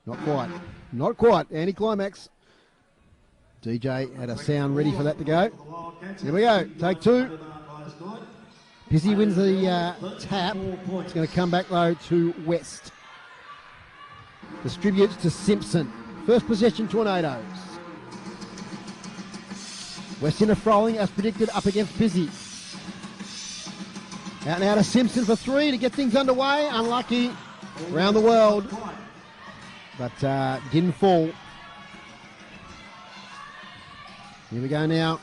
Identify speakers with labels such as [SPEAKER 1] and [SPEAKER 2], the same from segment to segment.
[SPEAKER 1] Not quite. Not quite. Anticlimax. DJ had a sound ready for that to go. Here we go. Take two. Pizzy wins the tap. It's going to come back though to West. Distributes to Simpson. First possession, Tornadoes. West in a Froling as predicted up against Pizzy. Out and out of Simpson for three to get things underway. Unlucky around the world, but didn't fall. Here we go now.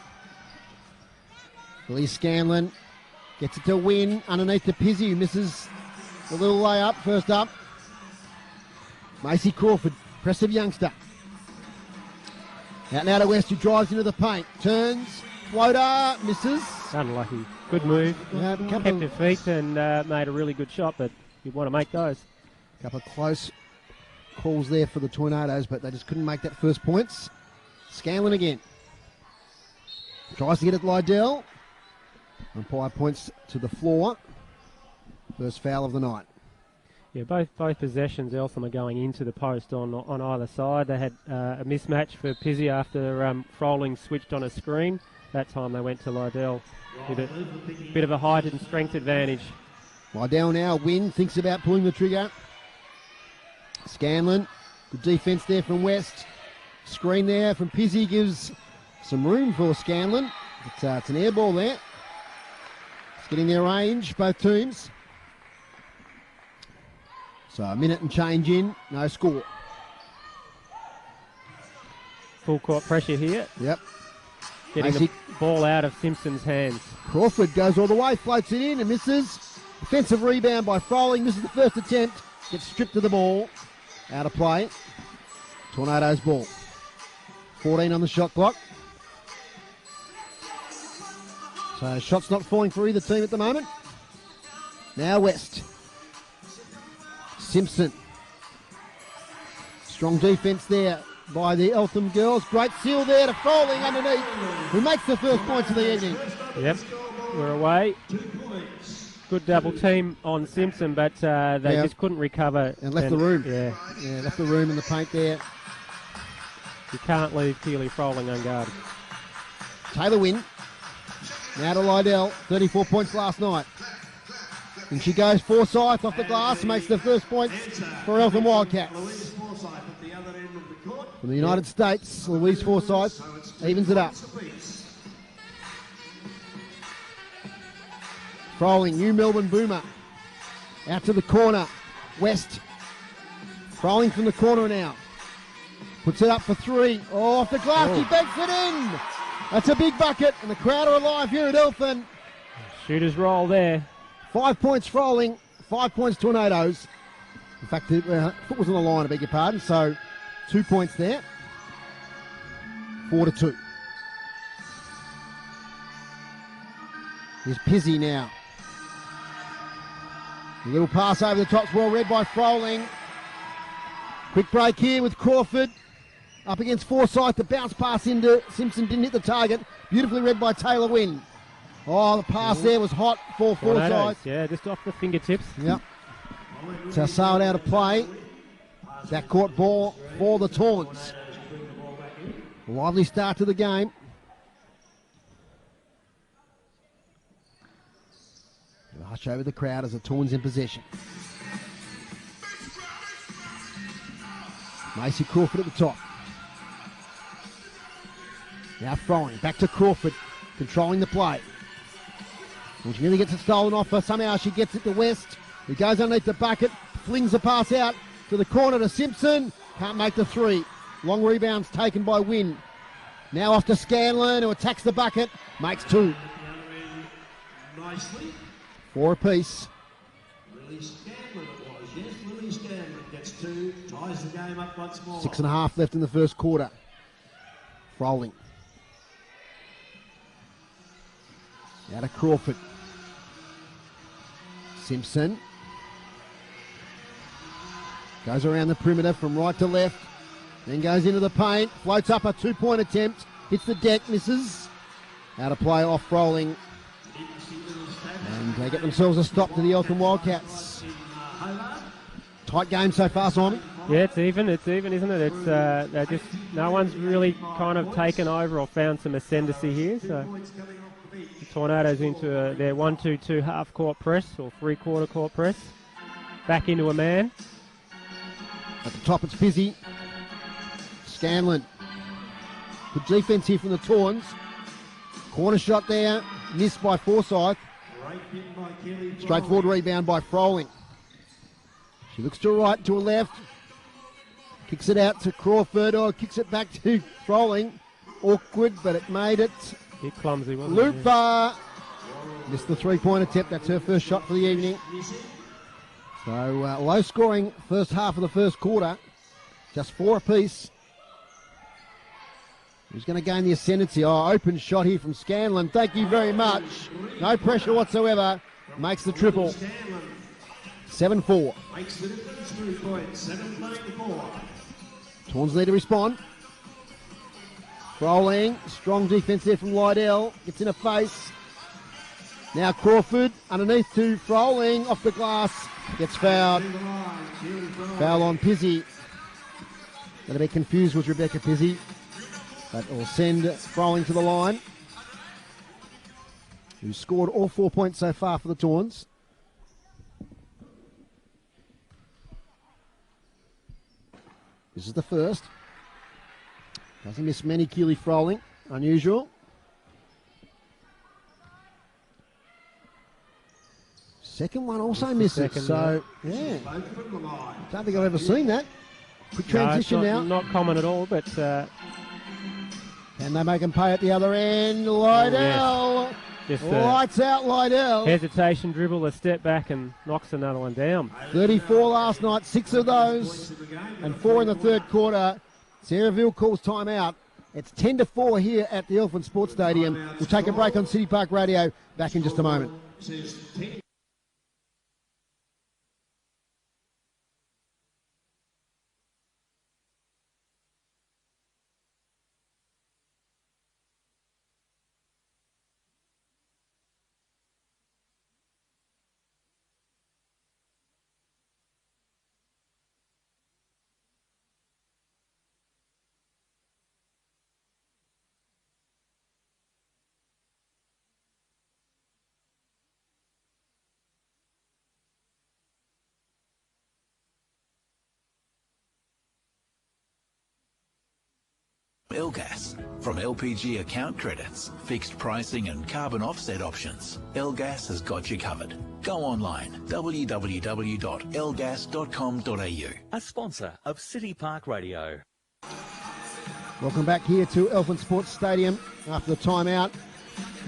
[SPEAKER 1] Billy Scanlon gets it to Win underneath the Pizzy, who misses the little layup. First up, Macy Crawford, impressive youngster. Out and out of West, who drives into the paint, turns, floater, misses.
[SPEAKER 2] Unlucky. Good move.
[SPEAKER 1] Yeah,
[SPEAKER 2] kept her feet and made a really good shot, but you want to make those.
[SPEAKER 1] A couple of close calls there for the Tornadoes, but they just couldn't make that first points. Scanlon again. Tries to get it Lydell. Umpire points to the floor. First foul of the night.
[SPEAKER 2] Yeah, both possessions, Eltham are going into the post on either side. They had a mismatch for Pizzy after Froling switched on a screen. That time they went to Lydell with a bit of a height and strength advantage.
[SPEAKER 1] Lydell now, Win, thinks about pulling the trigger. Scanlon, good defence there from West. Screen there from Pizzy gives some room for Scanlon. It's an air ball there. It's getting their range, both teams. So a minute and change in, no score.
[SPEAKER 2] Full court pressure here.
[SPEAKER 1] Yep.
[SPEAKER 2] Getting the ball out of Simpson's hands.
[SPEAKER 1] Crawford goes all the way, floats it in and misses. Defensive rebound by Froling, misses the first attempt. Gets stripped to the ball. Out of play. Tornadoes ball. 14 on the shot clock. So shots not falling for either team at the moment. Now West. Simpson. Strong defence there by the Eltham girls. Great seal there to Froling underneath, who makes the first points of the evening.
[SPEAKER 2] Yep, we're away. Good double team on Simpson, but they just couldn't recover.
[SPEAKER 1] And left the room.
[SPEAKER 2] Yeah,
[SPEAKER 1] left the room in the paint there.
[SPEAKER 2] You can't leave Keely Froling unguarded.
[SPEAKER 1] Taylor Wynn. Now to Lydell, 34 points last night. And she goes Forsyth off the glass, makes the first points for Eltham Wildcats. From the United States, Louise Forsyth evens it up. Froling, New Melbourne Boomer. Out to the corner. West. Froling from the corner now. Puts it up for three. Oh, off the glass, he banks it in. That's a big bucket, and the crowd are alive here at Eltham.
[SPEAKER 2] Shooter's roll there.
[SPEAKER 1] 5 points Froling, 5 points Tornadoes. In fact, the foot was on the line, I beg your pardon, so 2 points there. 4-2. Here's Pizzy now. A little pass over the top's well read by Froling. Quick break here with Crawford. Up against Forsyth, the bounce pass into Simpson, didn't hit the target. Beautifully read by Taylor Wynn. Oh, the pass there was hot for Forsyth.
[SPEAKER 2] Yeah, just off the fingertips.
[SPEAKER 1] Yep. So sailed out of play. Backcourt ball for the Tawns. Lively start to the game. A hush over the crowd as the Tawns in possession. Macy Crawford at the top. Now Froling, back to Crawford, controlling the play. Well, she nearly gets it stolen off her. Somehow she gets it to West. He goes underneath the bucket, flings the pass out to the corner to Simpson. Can't make the three. Long rebounds taken by Wynn. Now off to Scanlon, who attacks the bucket, makes two. 4 apiece.
[SPEAKER 3] Lily Scanlon it was, yes. Lily Scanlon gets two, ties the game up once more.
[SPEAKER 1] 6.5 left in the first quarter. Froling. Out of Crawford. Simpson. Goes around the perimeter from right to left. Then goes into the paint. Floats up a 2-point attempt. Hits the deck, misses. Out of play off Froling. And they get themselves a stop to the Eltham Wildcats. Tight game so far, Simon.
[SPEAKER 2] Yeah, it's even, isn't it? It's they're just no one's really kind of taken over or found some ascendancy here. So the Tornadoes into their 1-2-2 half-court press or three-quarter court press, back into a man.
[SPEAKER 1] At the top, it's Pizzy. Scanlon. Good defence here from the Tawns. Corner shot there, missed by Forsyth. Straightforward rebound by Froling. She looks to her right, to her left. Kicks it out to Crawford, or kicks it back to Froling. Awkward, but it made it.
[SPEAKER 2] Bit clumsy, wasn't it?
[SPEAKER 1] Lupa missed the three-point attempt. That's her first shot for the evening. So low scoring first half of the first quarter. Just 4 apiece. Who's going to gain the ascendancy? Oh, open shot here from Scanlon. Thank you very much. No pressure whatsoever. Makes the triple. 7-4.
[SPEAKER 3] Makes the difference, 3 points, 7-4.
[SPEAKER 1] Tawns need to respond. Rolling. Strong defence there from Lydell. Gets in a face. Now Crawford underneath to Froling. Off the glass. Gets fouled. Foul on Pizzy. Going to be confused with Rebecca Pizzy. That will send Froling to the line, who scored all 4 points so far for the Tawns. This is the first. Doesn't miss many, Keely Froling. Unusual. Second one also misses. So, yeah. Don't think I've ever seen that. Quick transition
[SPEAKER 2] no,
[SPEAKER 1] now.
[SPEAKER 2] Not common at all, but...
[SPEAKER 1] Can they make him pay at the other end? Lydell.
[SPEAKER 2] Just
[SPEAKER 1] lights out Lydell.
[SPEAKER 2] Hesitation, dribble, a step back and knocks another one down.
[SPEAKER 1] 34 last night, 6 of those, and 4 in the third quarter. Sarahville calls timeout. It's 10-4 here at the Eltham Sports Stadium. We'll take a break on City Park Radio. Back in just a moment.
[SPEAKER 4] Elgas. From LPG account credits, fixed pricing and carbon offset options, Elgas has got you covered. Go online, www.elgas.com.au.
[SPEAKER 5] A sponsor of City Park Radio.
[SPEAKER 1] Welcome back here to Eltham Sports Stadium after the timeout.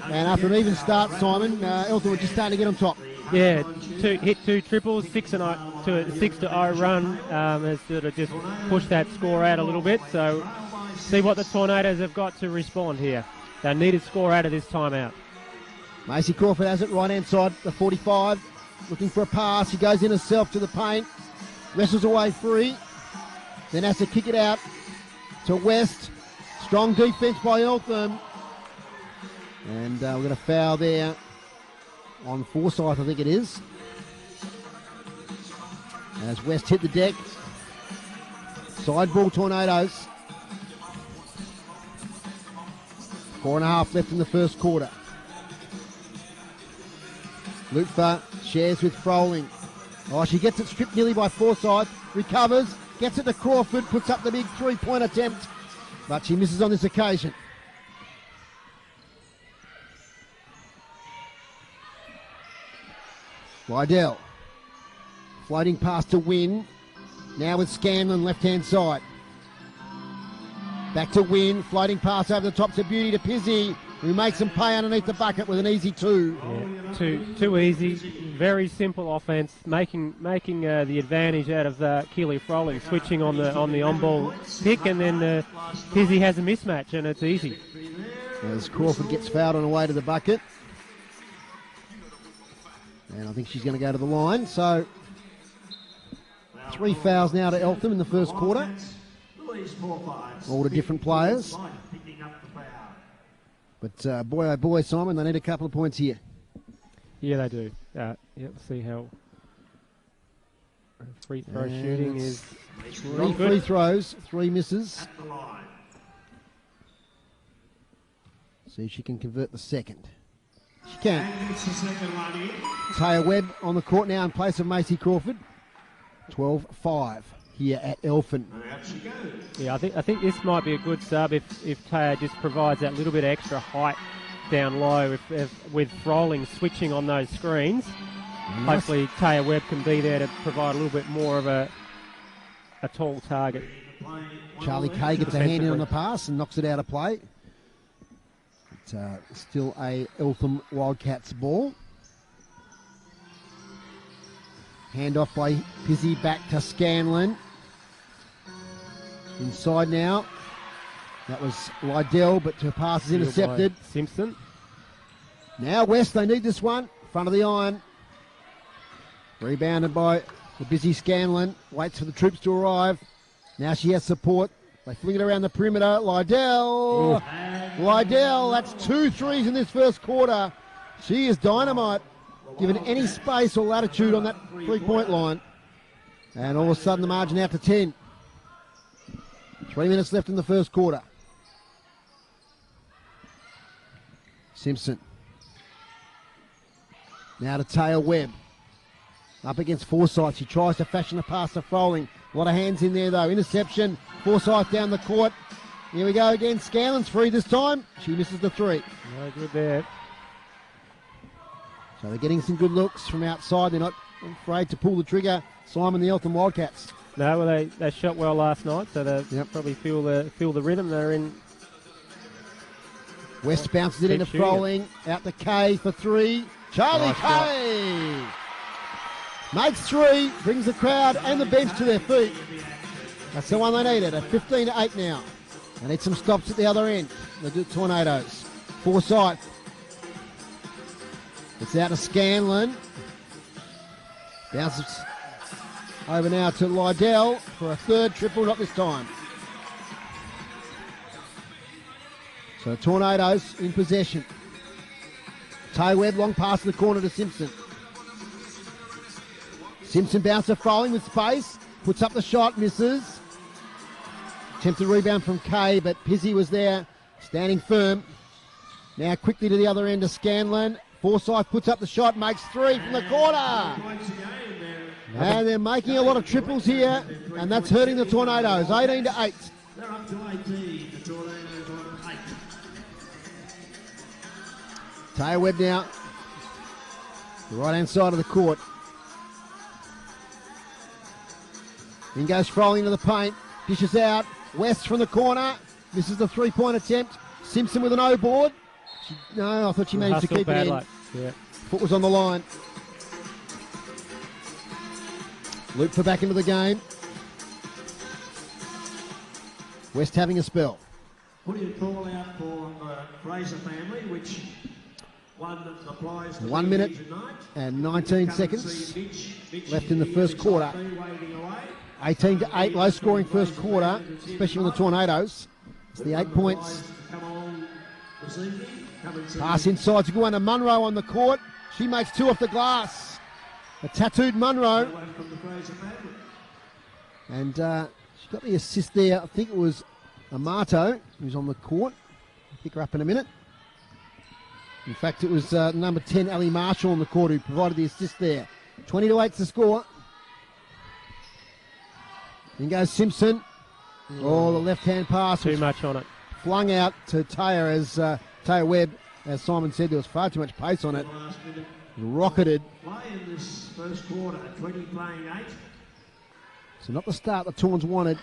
[SPEAKER 1] And after an even start, Simon, Eltham were just starting to get on top.
[SPEAKER 2] Yeah, hit 2 triples, 6-0 run has sort of just pushed that score out a little bit. So see what the Tornadoes have got to respond here. They need a score out of this timeout.
[SPEAKER 1] Macy Crawford has it right-hand side, the 45. Looking for a pass. He goes in herself to the paint. Wrestles away free. Then has to kick it out to West. Strong defence by Eltham. And we're going to foul there on Forsyth, I think it is. As West hit the deck. Side ball Tornadoes. 4.5 left in the first quarter. Lutfer shares with Froling. Oh, she gets it stripped nearly by Forsyth. Recovers. Gets it to Crawford. Puts up the big three-point attempt. But she misses on this occasion. Lydell. Floating pass to Wynn. Now with Scanlon left-hand side. Back to Wynn, floating pass over the top to Beauty to Pizzy, who makes them pay underneath the bucket with an easy 2.
[SPEAKER 2] Yeah, too easy. Very simple offense, making the advantage out of Keely Froling, switching on the on-ball pick, and then Pizzy has a mismatch, and it's easy.
[SPEAKER 1] As Crawford gets fouled on the way to the bucket. And I think she's going to go to the line. So 3 fouls now to Eltham in the first quarter. All the different players. But boy, oh boy, Simon, they need a couple of points here.
[SPEAKER 2] Yeah, they do. We'll see how Free throw shooting is
[SPEAKER 1] Three
[SPEAKER 2] not
[SPEAKER 1] free
[SPEAKER 2] good.
[SPEAKER 1] throws, 3 misses.
[SPEAKER 3] At the line.
[SPEAKER 1] See if she can convert the second. She can.
[SPEAKER 3] And gets the second one in.
[SPEAKER 1] Taya Webb on the court now in place of Macy Crawford. 12-5 here at Eltham.
[SPEAKER 3] And out she goes.
[SPEAKER 2] Yeah, I think this might be a good sub if Taya just provides that little bit of extra height down low if with Froling switching on those screens. Hopefully Taya Webb can be there to provide a little bit more of a tall target.
[SPEAKER 1] Charlie Kay gets a hand in on the pass and knocks it out of play. It's still a Eltham Wildcats ball. Hand off by Pizzy back to Scanlon. Inside now. That was Lydell, but her pass is intercepted.
[SPEAKER 2] Simpson.
[SPEAKER 1] Now West, they need this one. Front of the iron. Rebounded by the busy Scanlon. Waits for the troops to arrive. Now she has support. They fling it around the perimeter. Lydell. Lydell, that's 2 threes in this first quarter. She is dynamite. Given any space or latitude on that 3-point line. And all of a sudden the margin out to 10. 3 minutes left in the first quarter. Simpson. Now to Taya Webb. Up against Forsyth. She tries to fashion a pass to Froling. A lot of hands in there though. Interception. Forsyth down the court. Here we go again. Scanlon's free this time. She misses the 3.
[SPEAKER 2] No good there.
[SPEAKER 1] So they're getting some good looks from outside. They're not afraid to pull the trigger. Simon, the Eltham Wildcats.
[SPEAKER 2] No, well they shot well last night, so they probably feel the rhythm they're in.
[SPEAKER 1] West bounces it into Froling. Out to Kay for 3. Charlie
[SPEAKER 2] Nice
[SPEAKER 1] Kay makes 3. Brings the crowd and the bench to their feet. That's the one they needed. At 15-8 now. They need some stops at the other end. The Tornadoes. Forsyth. It's out to Scanlon. Bounces over now to Lydell for a third triple, not this time. So Tornadoes in possession. Tay Webb, long pass to the corner to Simpson. Simpson bouncer Froling with space. Puts up the shot, misses. Attempted rebound from Kay, but Pizzy was there, standing firm. Now quickly to the other end to Scanlon. Forsyth puts up the shot, makes 3 from the corner. And they're making a lot of triples here, and that's hurting the Tornadoes. 18-8.
[SPEAKER 3] They're up to 18. The Tornadoes on 8.
[SPEAKER 1] Taya Webb now. The right-hand side of the court. In goes Froling into the paint. Dishes out. West from the corner. This is the 3-point attempt. Simpson with an O board. No, I thought she managed to keep it in.
[SPEAKER 2] Luck. Yeah.
[SPEAKER 1] Foot was on the line. Looper back into the game. West having a spell.
[SPEAKER 3] What do you call out for the Fraser family, which one that applies to
[SPEAKER 1] 1 minute
[SPEAKER 3] tonight?
[SPEAKER 1] and 19 seconds left in the first quarter. 18-8, low scoring first quarter, especially on the Tornadoes. It's the 8 points. Pass inside to go under Munro on the court. She makes 2 off the glass. A tattooed Munro. And she got the assist there. I think it was Amato who's on the court. I'll pick her up in a minute. In fact, it was number 10, Ali Marshall on the court who provided the assist there. 20-8's the score. In goes Simpson. Oh, the left-hand pass.
[SPEAKER 2] Too much on it.
[SPEAKER 1] Flung out to Taya as Taya Webb. As Simon said, there was far too much pace on it. Rocketed.
[SPEAKER 3] Play in this first quarter, 20 playing 8.
[SPEAKER 1] So not the start the Tawns wanted.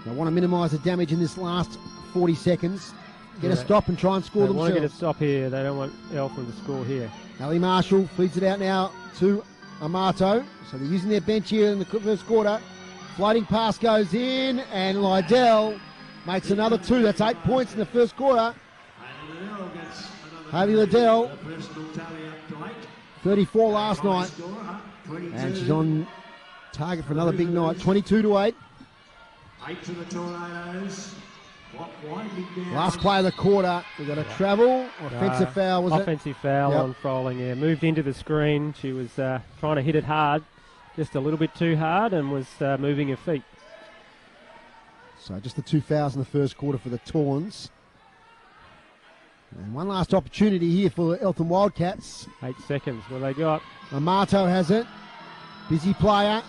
[SPEAKER 1] They want to minimise the damage in this last 40 seconds. Get a stop and try and score themselves.
[SPEAKER 2] They want to get a stop here. They don't want Eltham to score here.
[SPEAKER 1] Ali Marshall feeds it out now to Amato. So they're using their bench here in the first quarter. Floating pass goes in, and Lydell makes another 2. That's 8 points in the first quarter. Harvey Liddell, 34 last night. And she's on target for another big night. 22-8.
[SPEAKER 3] 8 to the Tornadoes.
[SPEAKER 1] Last play of the quarter. We've got a travel. Offensive foul, was it?
[SPEAKER 2] Offensive foul on Froling, yeah. Moved into the screen. She was trying to hit it hard. just a little bit too hard and was moving her feet.
[SPEAKER 1] So just the 2 fouls in the first quarter for the Tawns. And one last opportunity here for Eltham Wildcats.
[SPEAKER 2] 8 seconds. What they got?
[SPEAKER 1] Amato has it. Busy player.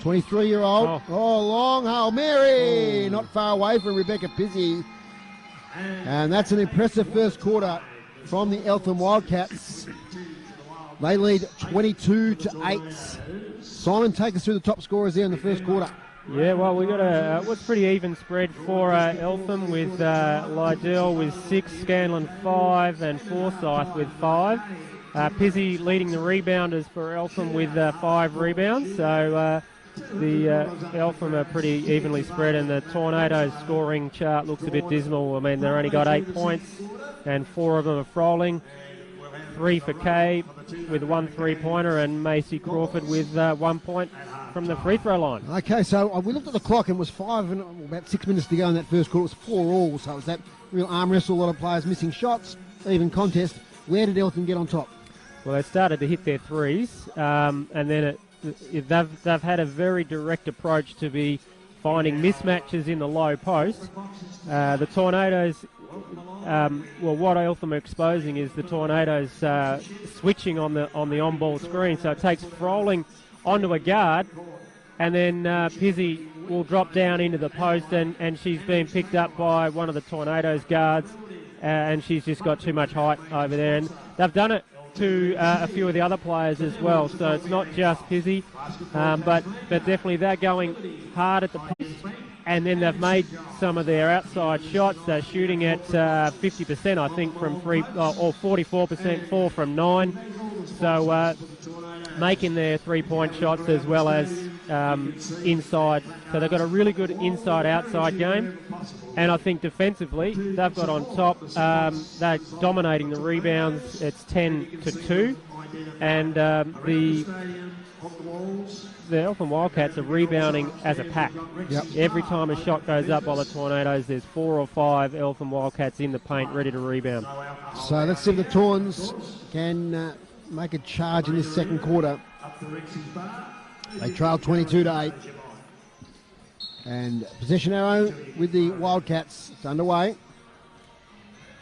[SPEAKER 1] 23-year-old. Oh, long Hail Mary. Not far away from Rebecca Pizzi. And that's an impressive first quarter from the Eltham Wildcats. They lead 22-8. Simon, take us through the top scorers there in the first quarter.
[SPEAKER 2] Yeah, well, we got a what's pretty even spread for Eltham with Lydell with 6, Scanlon 5, and Forsyth with 5. Pizzi leading the rebounders for Eltham with 5 rebounds. So the Eltham are pretty evenly spread, and the Tornadoes scoring chart looks a bit dismal. I mean, they've only got 8 points, and 4 of them are Froling. 3 for Kay with 1 3-pointer, and Macy Crawford with 1 point from the free throw line.
[SPEAKER 1] Okay, so we looked at the clock and it was 5 and about 6 minutes to go in that first quarter. It was 4 all, so it was that real arm wrestle, a lot of players missing shots, even contest. Where did Eltham get on top?
[SPEAKER 2] Well, they started to hit their threes, and then they've had a very direct approach to be finding mismatches in the low post. The Tornadoes, well, what Eltham are exposing is the Tornadoes switching on the on-ball screen, so it takes Froling onto a guard, and then Pizzi will drop down into the post, and she's been picked up by one of the Tornadoes guards, and she's just got too much height over there. And they've done it to a few of the other players as well, so it's not just Pizzi, but definitely they're going hard at the post, and then they've made some of their outside shots. They're shooting at 50%, I think, from 3, or 44%, 4 from 9. So making their 3-point shots as well as inside. So they've got a really good inside-outside game. And I think defensively, they've got on top. They're dominating the rebounds. It's 10-2. And the Eltham Wildcats are rebounding as a pack.
[SPEAKER 1] Yep.
[SPEAKER 2] Every time a shot goes up by the Tornadoes, there's 4 or 5 Eltham Wildcats in the paint ready to rebound.
[SPEAKER 1] So let's see if the Tawns can make a charge in this second quarter. They trail 22-8. And possession arrow with the Wildcats. It's underway.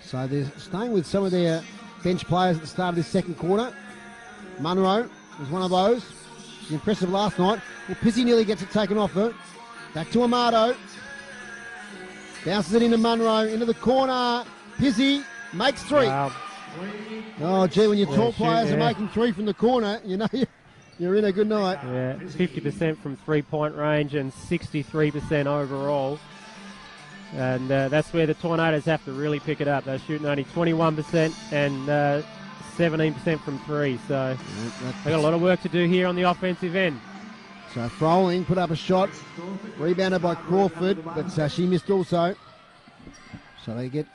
[SPEAKER 1] So they're staying with some of their bench players at the start of this second quarter. Munro was one of those. She was impressive last night. Well, Pizzi nearly gets it taken off her. Back to Amato. Bounces it into Munro, into the corner. Pizzi makes 3.
[SPEAKER 2] Wow.
[SPEAKER 1] Oh, gee, when your tall players
[SPEAKER 2] yeah.
[SPEAKER 1] are making 3 from the corner, you know you're in a good night.
[SPEAKER 2] Yeah, 50% from 3-point range and 63% overall. And that's where the Tornadoes have to really pick it up. They're shooting only 21% and 17% from 3. So they've got a lot of work to do here on the offensive end.
[SPEAKER 1] So Froling put up a shot, rebounded by Crawford, but she missed also. So they get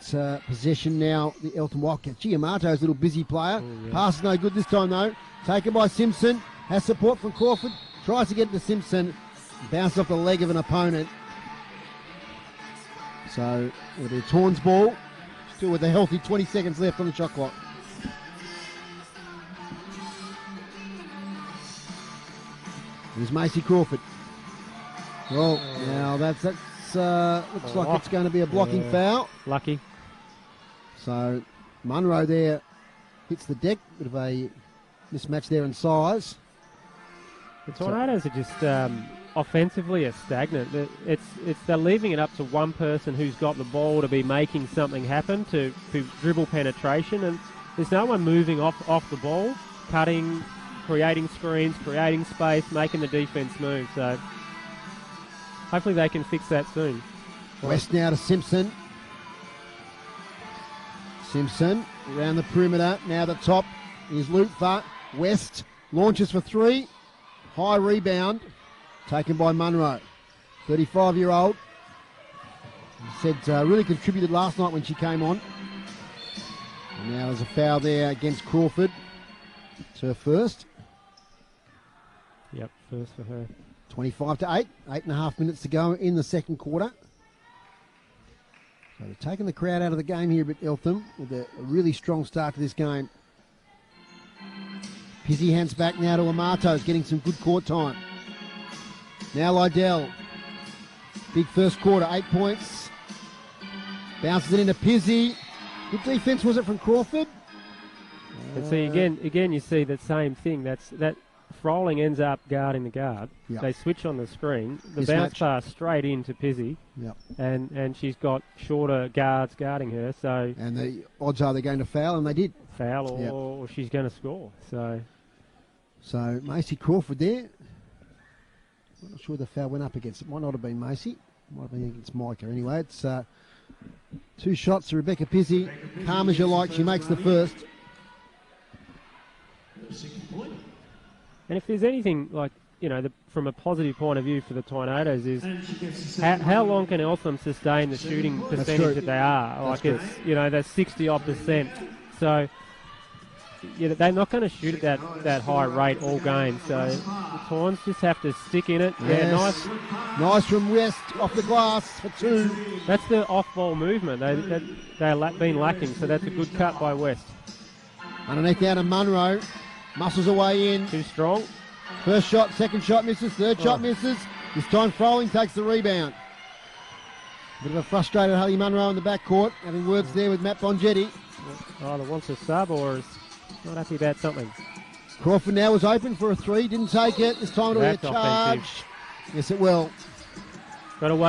[SPEAKER 1] possession now, the Eltham Wildcats. Giamato's a little busy player.
[SPEAKER 2] Yeah.
[SPEAKER 1] Pass is no good this time though. Taken by Simpson. Has support from Crawford. Tries to get to Simpson. Bounces off the leg of an opponent. So with a Tawns ball. Still with a healthy 20 seconds left on the shot clock. Here's Macy Crawford. Well, now that's looks like it's going to be a blocking foul.
[SPEAKER 2] Lucky.
[SPEAKER 1] So Munro there hits the deck. Bit of a mismatch there in size.
[SPEAKER 2] The Tornadoes are just offensively are stagnant. They're leaving it up to one person who's got the ball to be making something happen, to dribble penetration, and there's no one moving off the ball, cutting, creating screens, creating space, making the defense move. So hopefully they can fix that soon.
[SPEAKER 1] West now to Simpson. Simpson around the perimeter. Now the top is Lutfer. West launches for 3. High rebound taken by Munro. 35-year-old. Said really contributed last night when she came on. And now there's a foul there against Crawford. It's her first.
[SPEAKER 2] Yep, first for her.
[SPEAKER 1] 25-8. 8.5 minutes to go in the second quarter. So they're taking the crowd out of the game here at Eltham with a really strong start to this game. Pizzy hands back now to Amato, getting some good court time. Now Liddell. Big first quarter, 8 points. Bounces it into Pizzy. Good defence, was it, from Crawford?
[SPEAKER 2] And see, again, you see that same thing. That Froling ends up guarding the guard.
[SPEAKER 1] Yep.
[SPEAKER 2] They switch on the screen. The
[SPEAKER 1] Mismatch.
[SPEAKER 2] bounce pass straight into Pizzy.
[SPEAKER 1] Yep.
[SPEAKER 2] And she's got shorter guards guarding her. So
[SPEAKER 1] And the odds are they're going to foul, and they did.
[SPEAKER 2] foul or she's going to score.
[SPEAKER 1] So Macy Crawford there. I'm not sure the foul went up against. It might not have been Macy. Might have been against Micah. Anyway, it's 2 shots to Rebecca Pizzy. Calm as you like. She makes the first.
[SPEAKER 2] And if there's anything like, from a positive point of view for the Tornadoes is how long can Eltham sustain the shooting percentage that they are? Like it's, they're 60-odd%. So, they're not going to shoot at that high rate all game. So the Torns just have to stick in it.
[SPEAKER 1] Yes.
[SPEAKER 2] Yeah,
[SPEAKER 1] Nice from West off the glass for 2.
[SPEAKER 2] That's the off-ball movement. They've been lacking. So that's a good cut by West.
[SPEAKER 1] Underneath down to Munro. Muscles away in.
[SPEAKER 2] Too strong.
[SPEAKER 1] First shot, second shot misses, third shot misses. This time Froling takes the rebound. Bit of a frustrated Haley Munro in the backcourt, having words there with Matt Bongetti.
[SPEAKER 2] Either wants a sub or is not happy about something.
[SPEAKER 1] Crawford now was open for a 3, didn't take it. This time it'll be a
[SPEAKER 2] That's
[SPEAKER 1] charge.
[SPEAKER 2] offensive.
[SPEAKER 1] Yes, it will.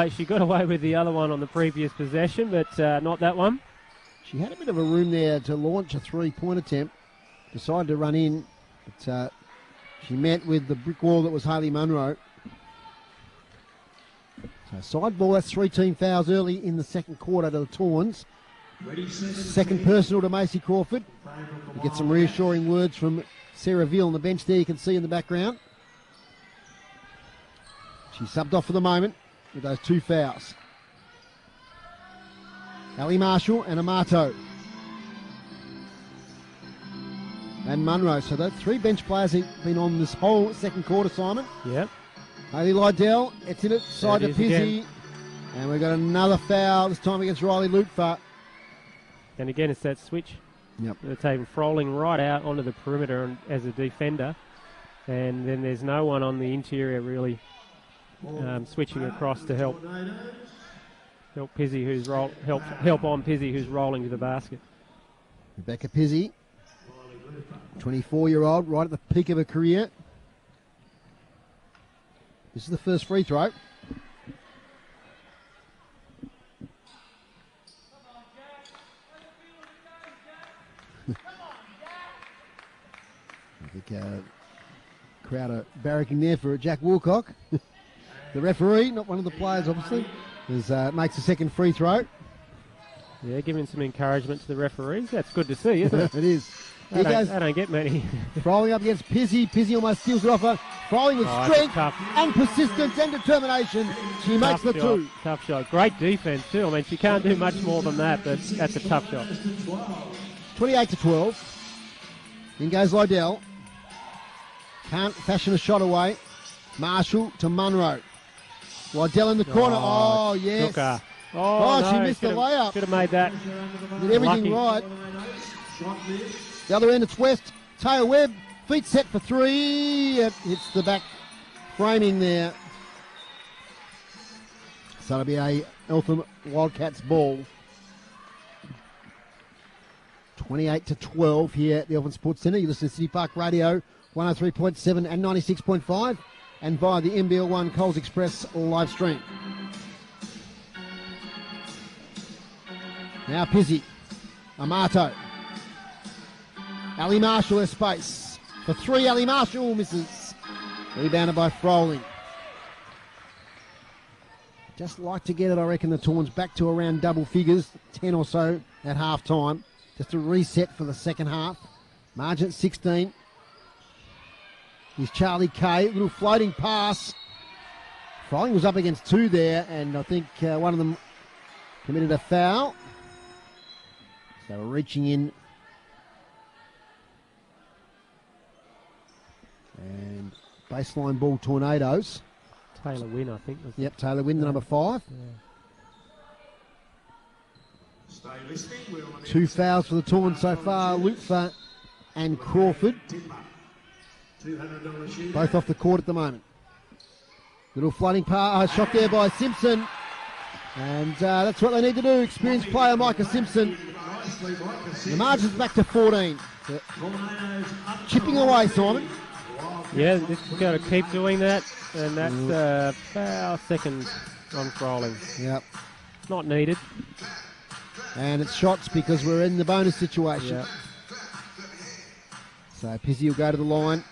[SPEAKER 2] She got away with the other one on the previous possession, but not that one.
[SPEAKER 1] She had a bit of a room there to launch a 3-point attempt. Decided to run in, but she met with the brick wall that was Haley Munro. So side ball, that's 3 team fouls early in the second quarter to the Tawns. Second personal to Macy Crawford. We get some reassuring words from Sarah Veal on the bench there, you can see in the background. She's subbed off for the moment with those 2 fouls. Ali Marshall and Amato. And Munro. So those 3 bench players have been on this whole second quarter, Simon.
[SPEAKER 2] Yep.
[SPEAKER 1] Haley Liddell, it's in it, side to Pizzy. And we've got another foul, this time against Riley Lutfer.
[SPEAKER 2] And again, it's that switch.
[SPEAKER 1] Yep.
[SPEAKER 2] They're taking Froling right out onto the perimeter as a defender. And then there's no one on the interior really switching across to help Pizzy, who's help on Pizzy, who's rolling to the basket.
[SPEAKER 1] Rebecca Pizzy, 24-year-old, right at the peak of her career. This is the first free throw. I think crowd are barracking there for Jack Woolcock. The referee, not one of the players obviously, makes the second free throw.
[SPEAKER 2] Yeah, giving some encouragement to the referees. That's good to see, isn't it?
[SPEAKER 1] It is.
[SPEAKER 2] They don't get many.
[SPEAKER 1] Froling up against Pizzy. Pizzy almost steals it off her. Froling with strength and persistence and determination. She makes the 2.
[SPEAKER 2] Tough shot. Great defense too. I mean, she can't do much more than that, but that's a tough shot.
[SPEAKER 1] 28-12. In goes Liddell. Can't fashion a shot away. Marshall to Munro. Liddell in the corner. Oh, yes.
[SPEAKER 2] Hooker.
[SPEAKER 1] Oh,
[SPEAKER 2] no,
[SPEAKER 1] she missed the layup.
[SPEAKER 2] Should have made that.
[SPEAKER 1] Did everything right. The other end, it's West. Taya Webb, feet set for 3. It hits the back framing there. So it'll be a Eltham Wildcats ball. 28-12 here at the Eltham Sports Centre. You listen to City Park Radio, 103.7 and 96.5, and via the NBL1 Coles Express live stream. Now Pizzy. Amato. Ali Marshall has space. For 3, Ali Marshall misses. Rebounded by Froling. Just like to get it, I reckon, the Tawns back to around double figures, 10 or so at half time. Just a reset for the second half. Margin 16. Here's Charlie Kay. Little floating pass. Froling was up against 2 there, and I think one of them committed a foul. So reaching in. And baseline ball Tornadoes.
[SPEAKER 2] Taylor Wynn, I think.
[SPEAKER 1] Yep, Taylor Wynn, the number 5.
[SPEAKER 3] Yeah.
[SPEAKER 1] 2 fouls for the Tawns so far, Lutfer and Crawford.
[SPEAKER 3] $200 shootout.
[SPEAKER 1] Both off the court at the moment. Little floating shot there by Simpson. And that's what they need to do. Experienced player Micah Simpson.
[SPEAKER 3] Nicely, Micah Simpson.
[SPEAKER 1] The margin's back to 14.
[SPEAKER 3] Tornadoes up
[SPEAKER 1] Chipping
[SPEAKER 3] to
[SPEAKER 1] away, Simon.
[SPEAKER 2] Yeah, just got to keep doing that, and that's foul second on Crowling.
[SPEAKER 1] Yep.
[SPEAKER 2] Not needed.
[SPEAKER 1] And it's shots because we're in the bonus situation.
[SPEAKER 2] Yep.
[SPEAKER 1] So Pizzy will go to the line.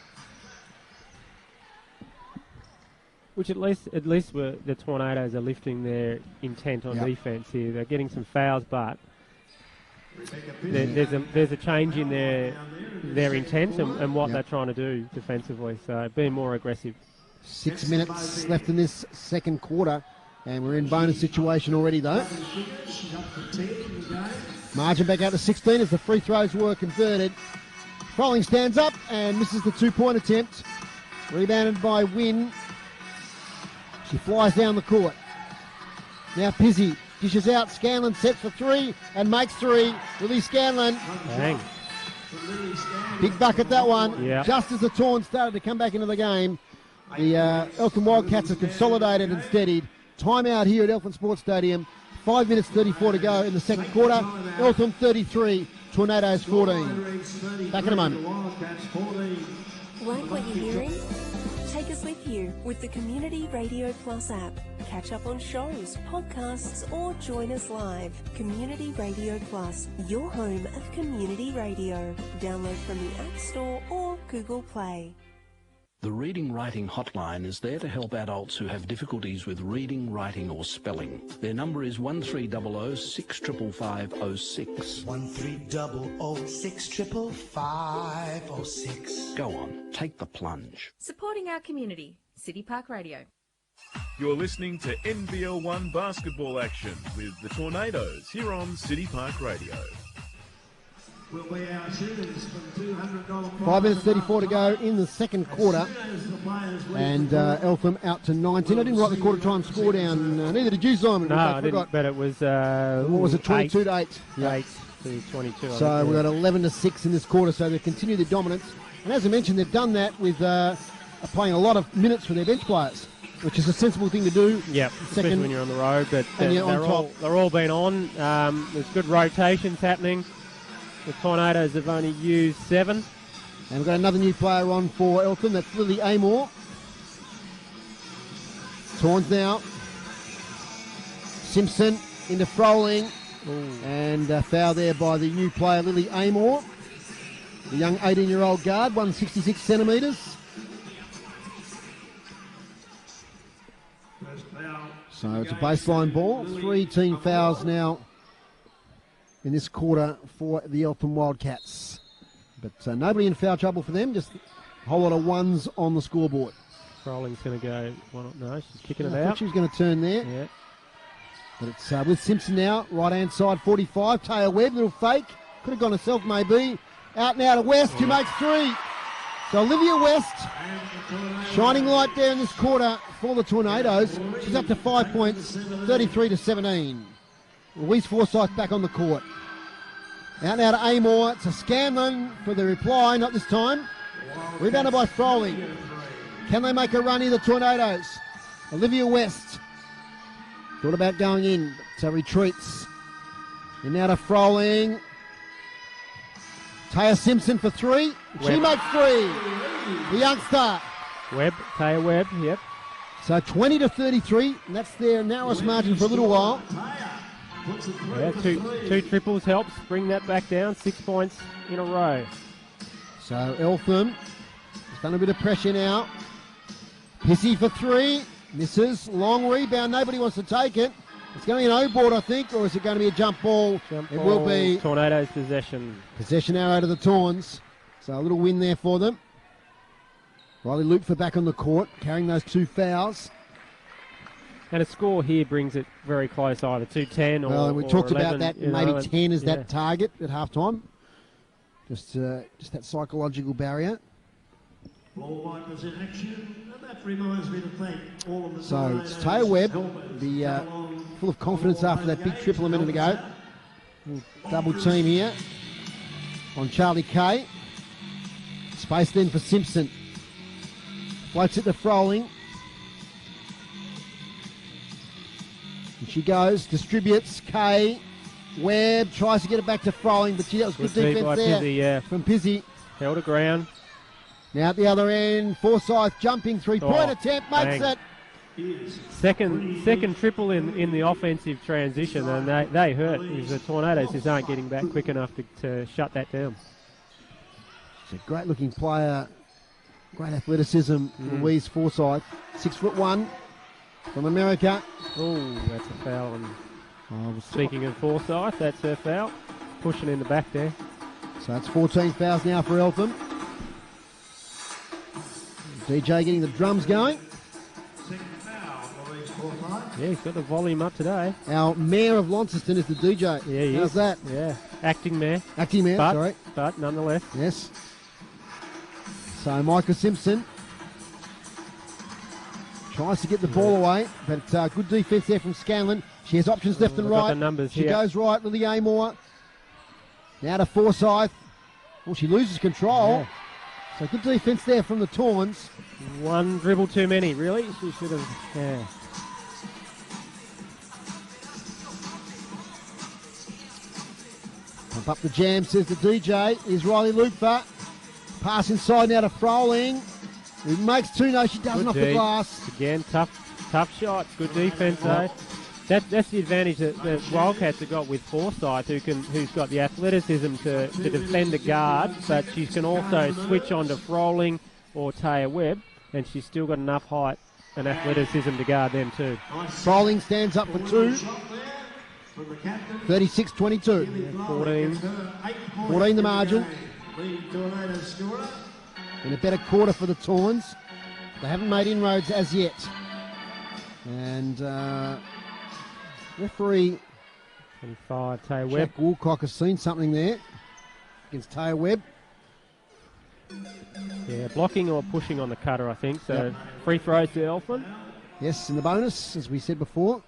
[SPEAKER 2] Which at least the Tornadoes are lifting their intent on
[SPEAKER 1] Yep.
[SPEAKER 2] defence here. They're getting some fouls, but there's a change in their intent and what
[SPEAKER 1] Yep.
[SPEAKER 2] they're trying to do defensively. So being more aggressive.
[SPEAKER 1] 6 minutes left in this second quarter. And we're in bonus situation already, though. Margin back out to 16 as the free throws were converted. Crowling stands up and misses the 2-point attempt. Rebounded by Wynn. She flies down the court. Now Pizzy dishes out. Scanlon sets for three and makes three. Lily Scanlon.
[SPEAKER 2] Dang.
[SPEAKER 1] Big bucket, that one.
[SPEAKER 2] Yeah.
[SPEAKER 1] Just as the Tawns started to come back into the game, the Eltham Wildcats have consolidated and steadied. Timeout here at Eltham Sports Stadium. 5 minutes 34 to go in the second quarter. Eltham 33, Tornadoes 14. Back in a moment.
[SPEAKER 6] Like what you're hearing? Take us with you with the Community Radio Plus app. Catch up on shows, podcasts, or join us live. Community Radio Plus, your home of community radio. Download from the App Store or Google Play.
[SPEAKER 7] The Reading Writing Hotline is there to help adults who have difficulties with reading, writing or spelling. Their number is 1300 655 06.
[SPEAKER 8] 1300 655 06.
[SPEAKER 7] Go on, take the plunge.
[SPEAKER 9] Supporting our community, City Park Radio.
[SPEAKER 10] You're listening to NBL1 basketball action with the Tornadoes here on City Park Radio.
[SPEAKER 3] Will be our shooters for the $200 prize.
[SPEAKER 1] 5 minutes 34 to go in the second quarter. And Eltham out to 19. I didn't write the quarter time score down. Neither did you, Simon.
[SPEAKER 2] No, I didn't, but it was...
[SPEAKER 1] what was it, 22 to 8?
[SPEAKER 2] 8 to 22.
[SPEAKER 1] So we've got 11 to 6 in this quarter, so they continue their dominance. And as I mentioned, they've done that with playing a lot of minutes for their bench players, which is a sensible thing to do.
[SPEAKER 2] Yep, especially when you're on the road. But
[SPEAKER 1] they're
[SPEAKER 2] all been on. There's good rotations happening. The Tornadoes have only used 7.
[SPEAKER 1] And we've got another new player on for Eltham. That's Lily Amor. Tawns now. Simpson into Froling. And foul there by the new player, Lily Amor. The young 18-year-old guard, 166 centimetres. So it's a baseline ball. 3 team fouls now in this quarter for the Eltham Wildcats. But nobody in foul trouble for them, just a whole lot of ones on the scoreboard.
[SPEAKER 2] Crowling's going to go, no, she's kicking it
[SPEAKER 1] I
[SPEAKER 2] out.
[SPEAKER 1] thought she was going to turn there.
[SPEAKER 2] Yeah.
[SPEAKER 1] But it's with Simpson now, right-hand side, 45. Taya Webb, little fake. Could have gone herself, maybe. Out now to West, who makes 3. So Olivia West, shining light there in this quarter for the Tornadoes. She's up to 5 points, 33 to 17. Louise Forsyth back on the court. Out now to Amor. It's a Scanlon for the reply, not this time. Rebounded by Froling. Can they make a run here, the Tornadoes? Olivia West. Thought about going in, so retreats. And now to Froling. Taya Simpson for 3. She makes 3. The youngster.
[SPEAKER 2] Taya Webb, yep.
[SPEAKER 1] So 20 to 33, and that's their narrowest margin for a little while.
[SPEAKER 2] Yeah, two triples helps bring that back down. 6 points in a row.
[SPEAKER 1] So Eltham has done a bit of pressure now. Pissy for 3. Misses. Long rebound. Nobody wants to take it. It's going to be an O-board, I think, or is it going to be a jump ball? It will be.
[SPEAKER 2] Tornadoes possession.
[SPEAKER 1] Possession arrow to the Tawns. So a little win there for them. Riley Lupfer back on the court, carrying those 2 fouls.
[SPEAKER 2] And a score here brings it very close, either 2-10 or
[SPEAKER 1] Well, we talked
[SPEAKER 2] 11,
[SPEAKER 1] about that. Maybe 10 is that target at halftime. Just that psychological barrier.
[SPEAKER 3] Ball wipers in action. And that reminds me to thank all of the
[SPEAKER 1] So it's Taya Webb, full of confidence after that big triple a minute ago. Double team here on Charlie Kay. Space then for Simpson. Floats it to Froling. And she goes, distributes. Kay. Webb tries to get it back to Froling, but that was good defence there
[SPEAKER 2] Pizzy,
[SPEAKER 1] from Pizzy.
[SPEAKER 2] Held her ground.
[SPEAKER 1] Now at the other end, Forsyth jumping three-point attempt, makes it.
[SPEAKER 2] Second triple in the offensive transition, and they hurt because the Tornadoes just aren't getting back quick enough to shut that down.
[SPEAKER 1] She's a great-looking player, great athleticism, Louise Forsyth. 6'1" from America.
[SPEAKER 2] Oh, that's a foul. And speaking of Forsyth, that's her foul. Pushing in the back there.
[SPEAKER 1] So that's 14 fouls now for Eltham. DJ getting the drums going.
[SPEAKER 2] Yeah, he's got the volume up today.
[SPEAKER 1] Our Mayor of Launceston is the DJ.
[SPEAKER 2] Yeah, he
[SPEAKER 1] How's
[SPEAKER 2] is.
[SPEAKER 1] that?
[SPEAKER 2] Yeah, acting mayor.
[SPEAKER 1] Acting Mayor, sorry.
[SPEAKER 2] But nonetheless.
[SPEAKER 1] Yes. So Micah Simpson tries to get the ball away, but good defence there from Scanlon. She has options left and right.
[SPEAKER 2] The numbers
[SPEAKER 1] she
[SPEAKER 2] here.
[SPEAKER 1] goes right, Lily Amor. Now to Forsyth. Well, she loses control.
[SPEAKER 2] Yeah.
[SPEAKER 1] So good defence there from the Tawns.
[SPEAKER 2] One dribble too many, really. She should have, yeah.
[SPEAKER 1] Pump up the jam, says the DJ. Is Riley Lukfer. Pass inside now to Froling. He makes two, no, she doesn't off the glass.
[SPEAKER 2] Again, tough shot. Good defence, though. That's the advantage that the Wildcats have got with Forsyth, who's got the athleticism to defend the guard, but she can also switch on to Froling or Taya Webb, and she's still got enough height and athleticism to guard them too.
[SPEAKER 1] Froling stands up for two. 36-22. 14 the margin. In a better quarter for the Tawns. They haven't made inroads as yet. And referee
[SPEAKER 2] 25, Taya Webb.
[SPEAKER 1] Jack Woolcock has seen something there against Taya Webb.
[SPEAKER 2] Yeah, blocking or pushing on the cutter, I think. So free throws to Eltham.
[SPEAKER 1] Yes, in the bonus, as we said before.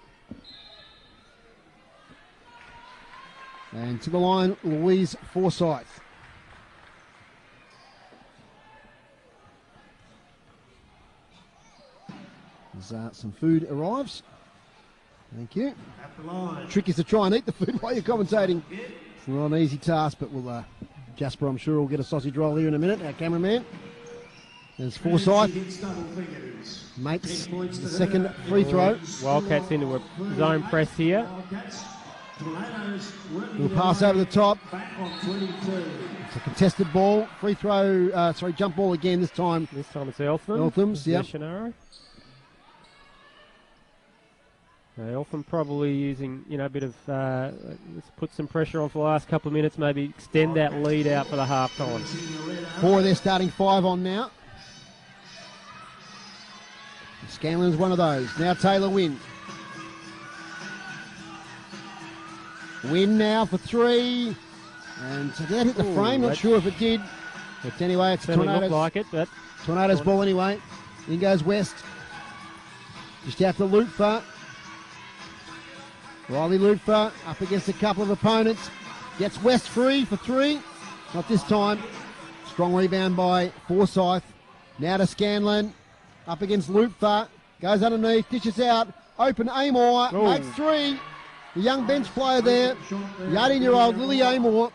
[SPEAKER 1] And to the line, Louise Forsyth. As some food arrives. Thank you. Trick is to try and eat the food while you're commentating. It's not an easy task, but we'll Jasper, I'm sure, will get a sausage roll here in a minute, our cameraman. There's Forsyth. Makes the second free throw.
[SPEAKER 2] Wildcats into a zone press here.
[SPEAKER 1] We'll pass over the top. It's a contested ball. Free throw, jump ball again this time.
[SPEAKER 2] This time it's Eltham.
[SPEAKER 1] Eltham's, yep.
[SPEAKER 2] Eltham probably using, a bit of, let's put some pressure on for the last couple of minutes, maybe extend that lead out for the half time.
[SPEAKER 1] 4 of their starting 5 on now. Scanlon's one of those. Now Taylor Wynn. Wynn now for 3. And so that hit the frame, not sure if it did. But anyway, it's a Tornadoes.
[SPEAKER 2] Looked like it, but
[SPEAKER 1] Tornadoes ball anyway. In goes West. Just out to Lutfer. Riley Lutfer up against a couple of opponents. Gets West free for 3. Not this time. Strong rebound by Forsyth. Now to Scanlon. Up against Lutfer. Goes underneath. Dishes out. Open Amor. Makes 3. The young bench player there. The 18-year-old Lily Amor.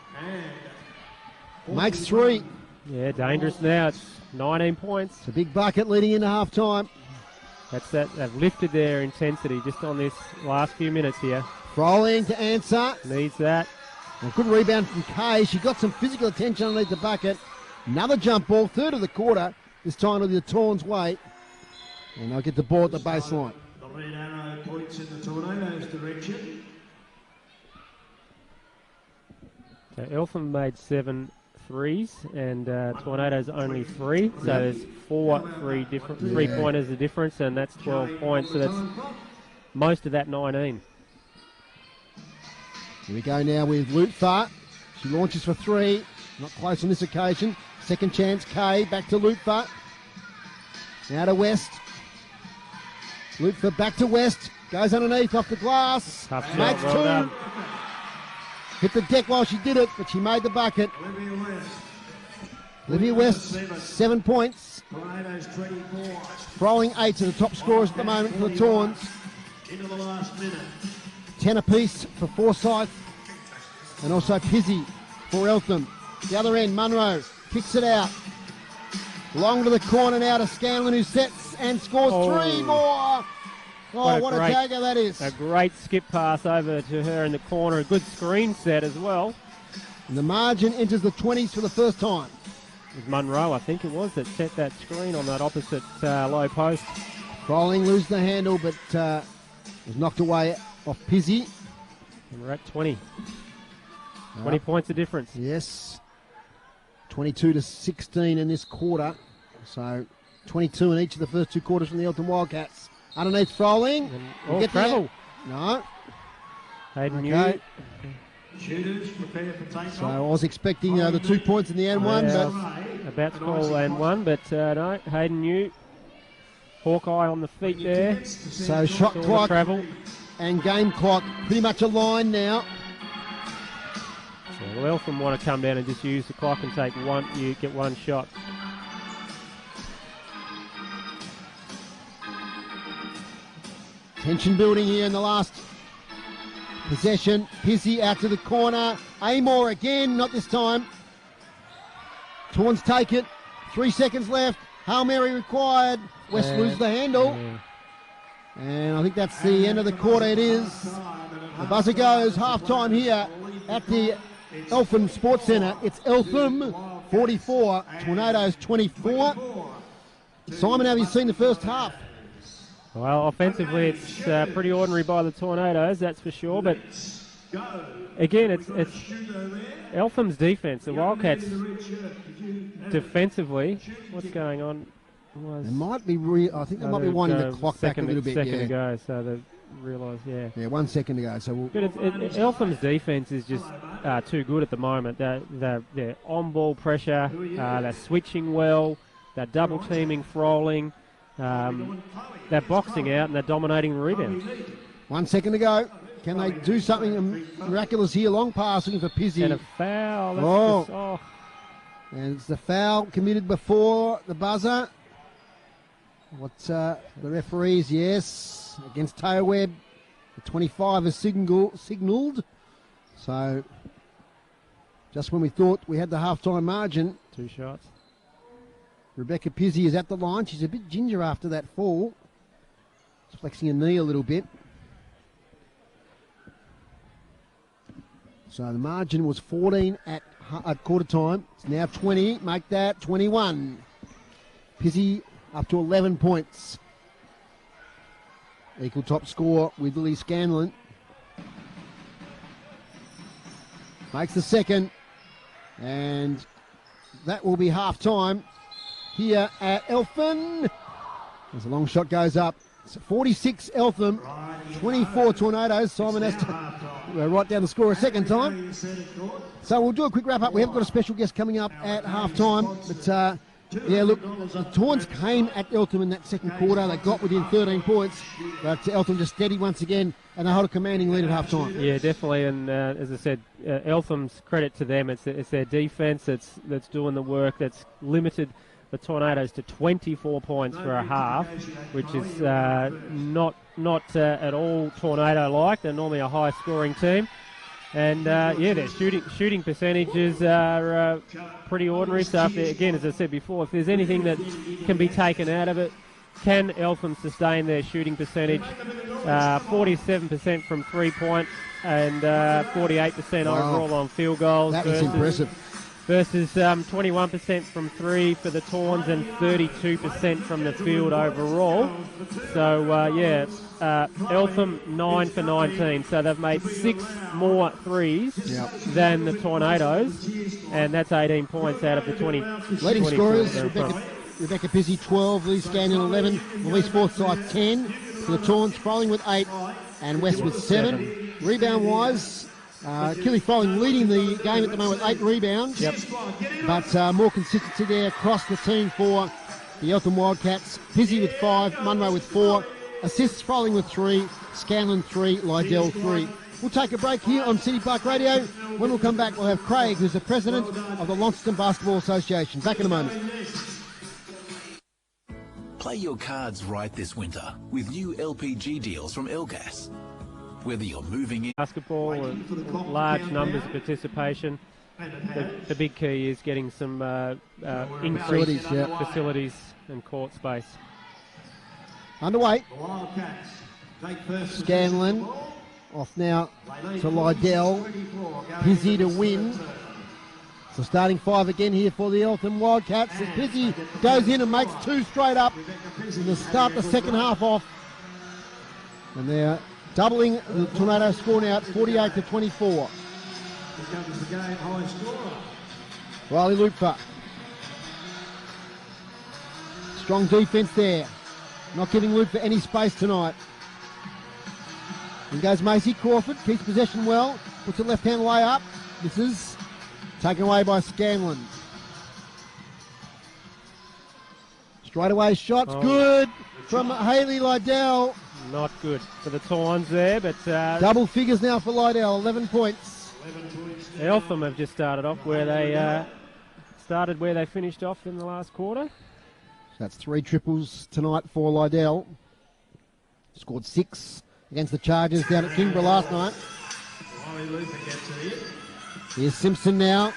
[SPEAKER 1] Makes 3.
[SPEAKER 2] Yeah, dangerous now. It's 19 points.
[SPEAKER 1] It's a big bucket leading into half-time.
[SPEAKER 2] That's that. They've lifted their intensity just on this last few minutes here.
[SPEAKER 1] Froling to answer.
[SPEAKER 2] Needs that.
[SPEAKER 1] A good rebound from Kay. She got some physical attention underneath the bucket. Another jump ball, third of the quarter. This time to the Tawns' way. And they'll get the ball at the baseline.
[SPEAKER 3] The red arrow points in the Tornadoes' direction.
[SPEAKER 2] So Eltham made 7 threes and Tornadoes only 3. So there's 4 3-pointers the difference, and that's 12 points. So that's most of that 19.
[SPEAKER 1] Here we go now with Lutfer. She launches for 3. Not close on this occasion. Second chance, Kay. Back to Lutfer. Now to West. Lutfer back to West. Goes underneath off the glass.
[SPEAKER 2] Tough shot,
[SPEAKER 1] Makes 2.
[SPEAKER 2] done.
[SPEAKER 1] Hit the deck while she did it, but she made the bucket. Olivia West, 7 points.
[SPEAKER 3] Tornadoes 24.
[SPEAKER 1] Frowling 8 to the top scorers at the moment for the Tawns.
[SPEAKER 3] Into the last minute.
[SPEAKER 1] 10 apiece for Forsyth. And also Pizzy for Eltham. The other end, Munro kicks it out. Long to the corner now to Scanlon, who sets and scores 3 more. Oh, what a dagger that is.
[SPEAKER 2] A great skip pass over to her in the corner. A good screen set as well.
[SPEAKER 1] And the margin enters the 20s for the first time.
[SPEAKER 2] It was Munro, I think it was, that set that screen on that opposite low post.
[SPEAKER 1] Frowling loses the handle, but was knocked away off Pizzy.
[SPEAKER 2] And we're at 20. 20 points of difference.
[SPEAKER 1] Yes. 22 to 16 in this quarter. So 22 in each of the first 2 quarters from the Eltham Wildcats. Underneath Frowling.
[SPEAKER 2] Travel.
[SPEAKER 1] No.
[SPEAKER 2] Hayden
[SPEAKER 1] Okay.
[SPEAKER 3] Shooters prepare for takeoff.
[SPEAKER 1] So I was expecting the 2 points in the end one, but
[SPEAKER 2] about to call and one, but no. Hayden New. Hawkeye on the feet there.
[SPEAKER 1] So shot clock and game clock pretty much aligned now.
[SPEAKER 2] So Eltham want to come down and just use the clock and take one. You get one shot.
[SPEAKER 1] Tension building here in the last possession. Pizzy out to the corner. Amor again, not this time. Tawns take it. 3 seconds left. Hail Mary required. West loses the handle. And I think that's the end of the quarter. It is. The buzzer goes. Half-time here at the Eltham Sports Centre. It's Eltham 44, Tornadoes 24. Simon, have you seen the first half?
[SPEAKER 2] Well, offensively, it's pretty ordinary by the Tornadoes, that's for sure. But again, it's Eltham's defence. The Wildcats defensively, what's going on?
[SPEAKER 1] It might be. I think they might be winding the clock back a little bit.
[SPEAKER 2] Second to go, so they realise, yeah.
[SPEAKER 1] Yeah, 1 second to go. So
[SPEAKER 2] but Eltham's defence is just too good at the moment. They're on-ball pressure. They're switching well. They're double teaming, Frowling. They're boxing out and they're dominating the rebounds.
[SPEAKER 1] 1 second to go. Can they do something miraculous here? Long pass looking for Pizzy.
[SPEAKER 2] And a foul.
[SPEAKER 1] And it's the foul committed before the buzzer. What's the referees? Yes, against Taylor Webb. The 25 is signalled. So just when we thought we had the half-time margin.
[SPEAKER 2] 2 shots.
[SPEAKER 1] Rebecca Pizzy is at the line. She's a bit ginger after that fall. She's flexing her knee a little bit. So the margin was 14 at quarter time. It's now 20. Make that 21. Pizzy up to 11 points. Equal top score with Lily Scanlon. Makes the second. And that will be half time here at Eltham. As the long shot goes up. It's 46 Eltham, 24 Tornadoes. Simon has to write down the score a second time. So we'll do a quick wrap up. We haven't got a special guest coming up at half time. But yeah, look, the Tawns came at Eltham in that second quarter. They got within 13 points. But Eltham just steady once again. And they hold a commanding lead at half time.
[SPEAKER 2] Yeah, definitely. And as I said, Eltham's credit to them. It's their defence that's doing the work, that's limited the Tornadoes to 24 points for a half, which is not at all Tornado-like. They're normally a high-scoring team. And, yeah, their shooting percentages are pretty ordinary. So, again, as I said before, if there's anything that can be taken out of it, can Eltham sustain their shooting percentage? 47% from three-point and 48% overall on field goals.
[SPEAKER 1] That is impressive.
[SPEAKER 2] Versus 21% from three for the Tawns and 32% from the field overall. So, yeah, Eltham 9 for 19. So they've made 6 more threes than the Tornadoes, and that's 18 points out of the 20.
[SPEAKER 1] Leading scorers, Rebecca Pizzy 12, Lee Scanlon 11, Louise Forsyth 10. For the Tawns, Frowling with 8 and West with 7. Rebound-wise, Killy Frowling leading the game at the moment with 8 rebounds. But more consistency there across the team for the Eltham Wildcats. Pizzy with 5, Munro with 4. Assists, Frowling with 3, Scanlon 3, Lydell 3. We'll take a break here on City Park Radio. When we'll come back, we'll have Craig, who's the president of the Launceston Basketball Association. Back in a moment.
[SPEAKER 4] Play your cards right this winter with new LPG deals from Elgas. Whether you're moving in...
[SPEAKER 2] Basketball and large numbers of participation. The big key is getting some increased facilities and court space.
[SPEAKER 1] Underway. Scanlon off now to Lydell. Pizzy to win. So starting 5 again here for the Eltham Wildcats. As Pizzy goes in and makes 2 straight up to start the second half off. And they're doubling the Tornado score now at 48-24.
[SPEAKER 3] Here comes the game high scorer.
[SPEAKER 1] Riley Lupfer. Strong defence there. Not giving Lupfer any space tonight. In goes Macy Crawford. Keeps possession well. Puts a left-hand layup. This is taken away by Scanlon. Straightaway shots. Good from Hayley Lydell.
[SPEAKER 2] Not good for the Tawns there, but...
[SPEAKER 1] double figures now for Lydell. 11 points.
[SPEAKER 2] Eltham have just started off where they finished off in the last quarter.
[SPEAKER 1] So that's 3 triples tonight for Lydell. Scored 6 against the Chargers down at Kingborough last night. Here's Simpson now.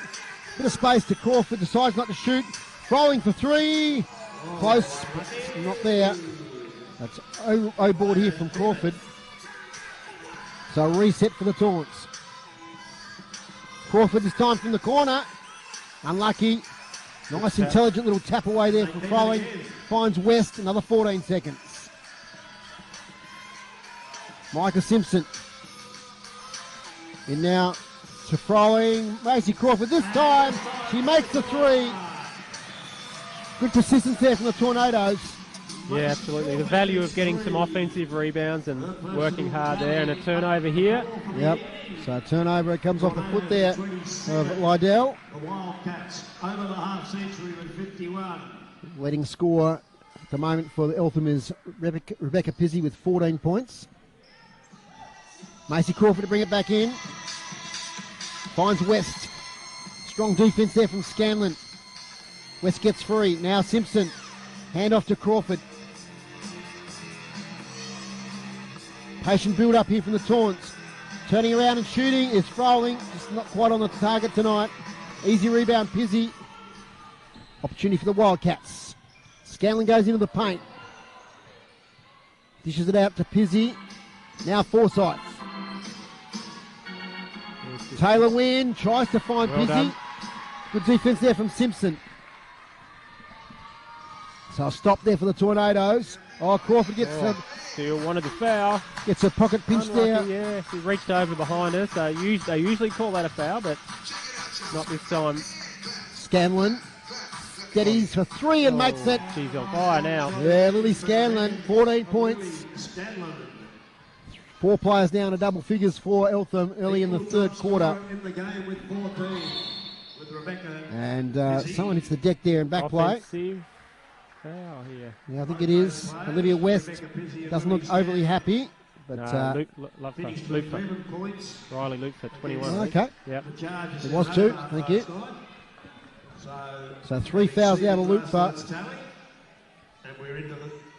[SPEAKER 1] Bit of space to Crawford. Decides not to shoot. Throwing for 3. Close, but not there. That's O-board here from Crawford. So a reset for the Taunts. Crawford this time from the corner. Unlucky. Nice intelligent little tap away there from throwing. Finds West. Another 14 seconds. Micah Simpson. In now to throwing. Macy Crawford this time. She makes the 3. Good persistence there from the Tornadoes.
[SPEAKER 2] Yeah, absolutely. The value of getting some offensive rebounds and working hard there, and a turnover here.
[SPEAKER 1] Yep. So a turnover, it comes off the foot there of Lydell.
[SPEAKER 3] The Wildcats over the half century with 51.
[SPEAKER 1] Leading scorer at the moment for Eltham is Rebecca Pizzy with 14 points. Macy Crawford to bring it back in. Finds West. Strong defence there from Scanlon. West gets free. Now Simpson. Hand off to Crawford. Patient build up here from the Taunts. Turning around and shooting is Froling. Just not quite on the target tonight. Easy rebound, Pizzy. Opportunity for the Wildcats. Scanlon goes into the paint. Dishes it out to Pizzy. Now Forsyth. Taylor Wynn tries to find Pizzy. Good defence there from Simpson. So a stop there for the Tornadoes. Oh, Crawford gets
[SPEAKER 2] Still wanted the foul.
[SPEAKER 1] Gets a pocket pinch there.
[SPEAKER 2] Yeah, he reached over behind her. So they usually call that a foul, but not this time.
[SPEAKER 1] Scanlon steadies for 3 and makes it.
[SPEAKER 2] She's on fire now.
[SPEAKER 1] Yeah, Lily Scanlon, 14 points. 4 players down to double figures for Eltham early in the third quarter. And someone hits the deck there in back play.
[SPEAKER 2] Foul here.
[SPEAKER 1] Yeah, I think it is. Olivia West doesn't look overly happy. But
[SPEAKER 2] Riley Lupfer, 21.
[SPEAKER 1] Okay.
[SPEAKER 2] Yep.
[SPEAKER 1] It was 2. Thank you. So 3 fouls out of Lupfer.
[SPEAKER 3] And we're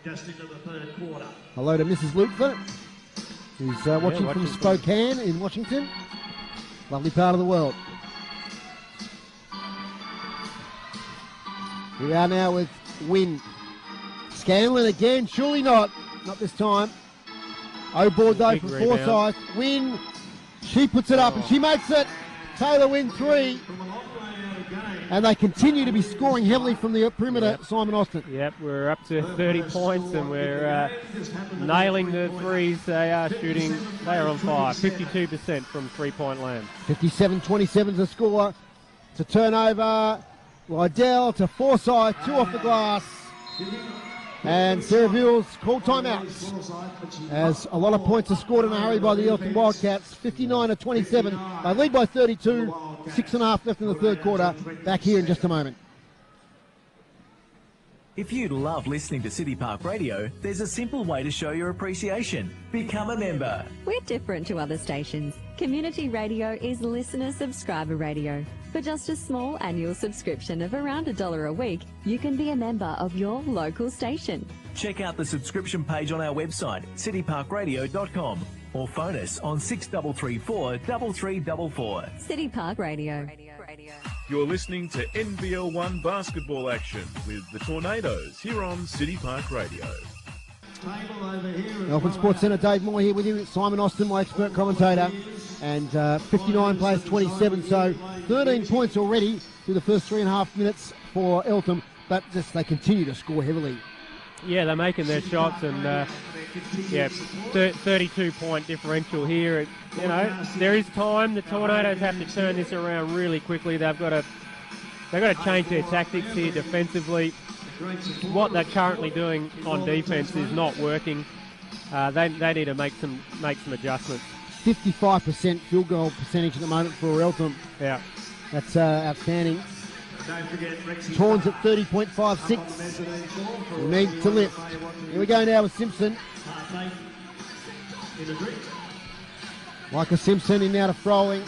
[SPEAKER 3] just into the third quarter.
[SPEAKER 1] Hello to Mrs. Lupfer, who's watching from Spokane in Washington. Lovely part of the world. We are now with Wynn. Scanlon again, surely not. Not this time. O-board though from Forsyth. Wynn, she puts it up and she makes it. Taylor Wynn 3. And they continue to be scoring heavily from the perimeter, Simon Austin.
[SPEAKER 2] Yep, we're up to 30 points and we're nailing the threes. They are shooting, they are on fire. 52% from three-point land.
[SPEAKER 1] 57-27 is the score. It's a turnover. Lydell to Forsyth, 2 off the glass. And Sarah Veals called timeouts as a lot of points are scored in a hurry by the Eltham Wildcats. 59-27. They lead by 32. 6.5 left in the third quarter. Back here in just a moment.
[SPEAKER 5] If you love listening to City Park Radio, there's a simple way to show your appreciation. Become a member.
[SPEAKER 11] We're different to other stations. Community radio is listener subscriber radio. For just a small annual subscription of around $1 a week, you can be a member of your local station.
[SPEAKER 5] Check out the subscription page on our website, cityparkradio.com, or phone us on 6334 3344.
[SPEAKER 11] City Park Radio.
[SPEAKER 10] You're listening to NBL1 basketball action with the Tornadoes here on City Park Radio.
[SPEAKER 1] Eltham Sports Centre, Dave Moore here with you. Simon Austin, my expert commentator. And 59 plays 27, so 13 points already through the first 3.5 minutes for Eltham, but just they continue to score heavily.
[SPEAKER 2] Yeah, they're making their shots, and 32-point differential here. There is time. The Tornadoes have to turn this around really quickly. They've got to change their tactics here defensively. What they're currently doing on defense is not working. They need to make some adjustments. 55%
[SPEAKER 1] field goal percentage at the moment for Eltham.
[SPEAKER 2] Yeah,
[SPEAKER 1] that's outstanding. Torns at 30.56. We need to lift. Here we go now with Simpson. Micah Simpson in now to Froling.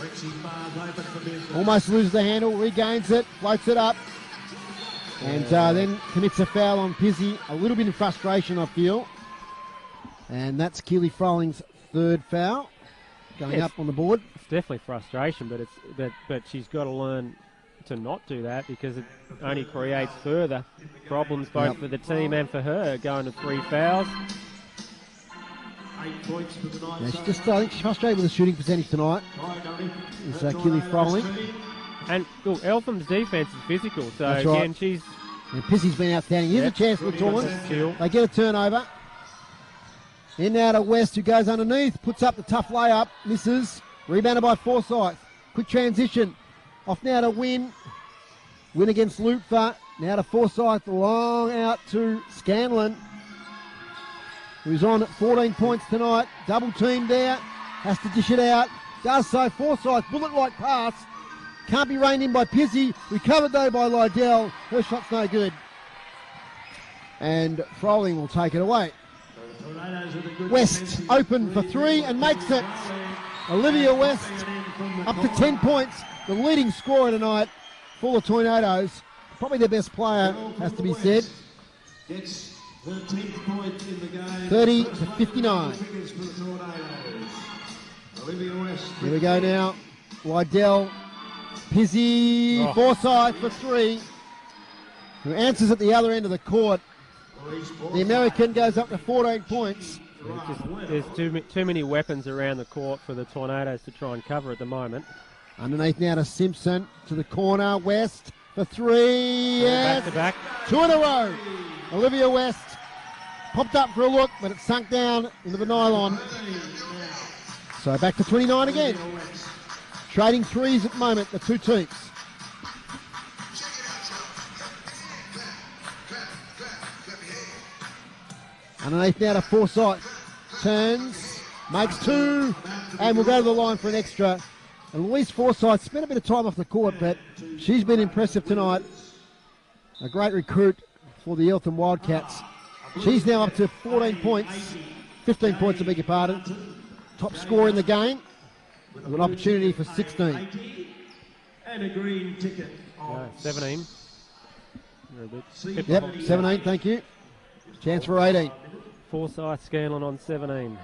[SPEAKER 1] Almost loses the handle, regains it, floats it up. And then commits a foul on Pizzy. A little bit of frustration, I feel. And that's Keely Froling's third foul. Going up on the board.
[SPEAKER 2] It's definitely frustration, but she's got to learn to not do that, because it only creates further problems both for the team and for her, going to 3 fouls.
[SPEAKER 3] 8 points for the night.
[SPEAKER 1] Yeah, I think she's frustrated with the shooting percentage tonight. Is Keely Froling.
[SPEAKER 2] And look, Eltham's defense is physical, so
[SPEAKER 1] that's
[SPEAKER 2] again,
[SPEAKER 1] right. And Pissy's been outstanding. Here's a chance for the Torns. They get a turnover. In now to West, who goes underneath, puts up the tough layup, misses. Rebounded by Forsyth. Quick transition. Off now to Win. Win against Lutfer. Now to Forsyth, long out to Scanlon, who's on 14 points tonight. Double team there. Has to dish it out. Does so. Forsyth, bullet-like pass. Can't be reined in by Pizzy. Recovered though by Lydell. Her shot's no good. And Froling will take it away. West open for 3 and makes it. Olivia West up to 10 points. The leading scorer tonight for the Tornadoes. Probably their best player, has to be said. 30 to 59. Here we go now. Lydell, Pizzy, Forsyth for 3. Who answers at the other end of the court. The American goes up to 14 points.
[SPEAKER 2] There's too many weapons around the court for the Tornadoes to try and cover at the moment.
[SPEAKER 1] Underneath now to Simpson, to the corner, West for 3. Yes.
[SPEAKER 2] Back to back.
[SPEAKER 1] 2 in a row. Olivia West popped up for a look, but it sunk down into the nylon. So back to 29 again. Trading threes at the moment, the two teams. Underneath now to Forsyth. Turns, makes 2, and will go to the line for an extra. And Louise Forsyth spent a bit of time off the court, but she's been impressive tonight. A great recruit for the Eltham Wildcats. She's now up to 14 points. 15 points, I beg your pardon. Top scorer in the game. With an opportunity for 16.
[SPEAKER 3] And a green ticket.
[SPEAKER 2] 17.
[SPEAKER 1] Yep, 17, thank you. Chance for 18.
[SPEAKER 2] Forsyth Scanlon on 17.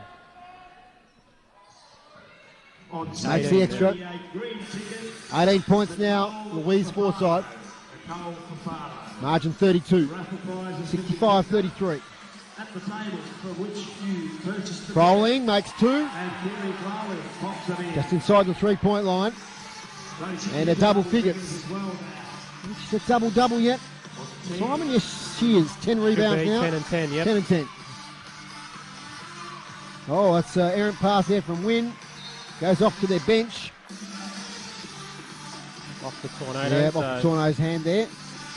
[SPEAKER 1] Makes the extra. 18 points now, Louise Forsyth. Margin 32. 65-33. Froling makes 2. Just inside the 3-point line. And a double figures. She's a double-double yet. Simon, yes, she is. 10 rebounds now.
[SPEAKER 2] 10 and 10, yep.
[SPEAKER 1] 10 and 10. Oh, that's an errant pass there from Wynn. Goes off to their bench.
[SPEAKER 2] Off the Tornadoes.
[SPEAKER 1] Yeah, off the Tornadoes' hand there.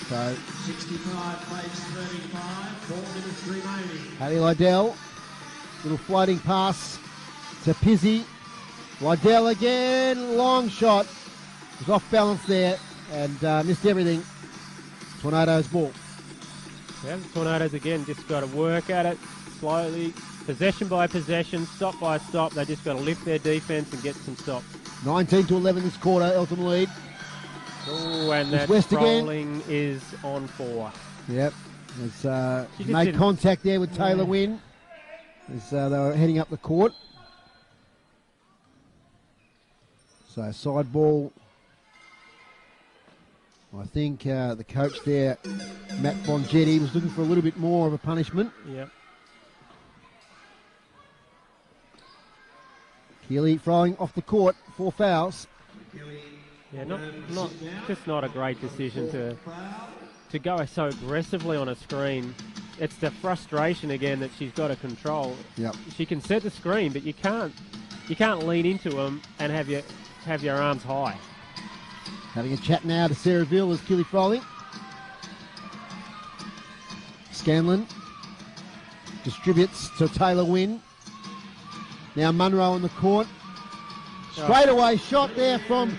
[SPEAKER 1] So
[SPEAKER 3] 65 plays 35, 4 minutes remaining.
[SPEAKER 1] Haley Lydell, little floating pass to Pizzy. Lydell again, long shot. Was off balance there and missed everything. Tornadoes ball.
[SPEAKER 2] Yeah, the Tornadoes again just got to work at it slowly, possession by possession, stop by stop. They just got to lift their defence and get some stops.
[SPEAKER 1] 19-11 this quarter, Eltham lead.
[SPEAKER 2] Oh, and that
[SPEAKER 1] West
[SPEAKER 2] rolling is on 4.
[SPEAKER 1] Yep. She made contact there with Taylor Wynn as they were heading up the court. So side ball. I think the coach there, Matt Bongetti, was looking for a little bit more of a punishment.
[SPEAKER 2] Yep.
[SPEAKER 1] Keeley throwing off the court, 4 fouls.
[SPEAKER 2] Yeah, not a great decision to go so aggressively on a screen. It's the frustration again that she's got to control.
[SPEAKER 1] Yep.
[SPEAKER 2] She can set the screen, but you can't lean into them and have your arms high.
[SPEAKER 1] Having a chat now to Sarah Veal as Keeley Froling. Scanlon distributes to Taylor Wynn. Now Munro on the court. Straight away shot there from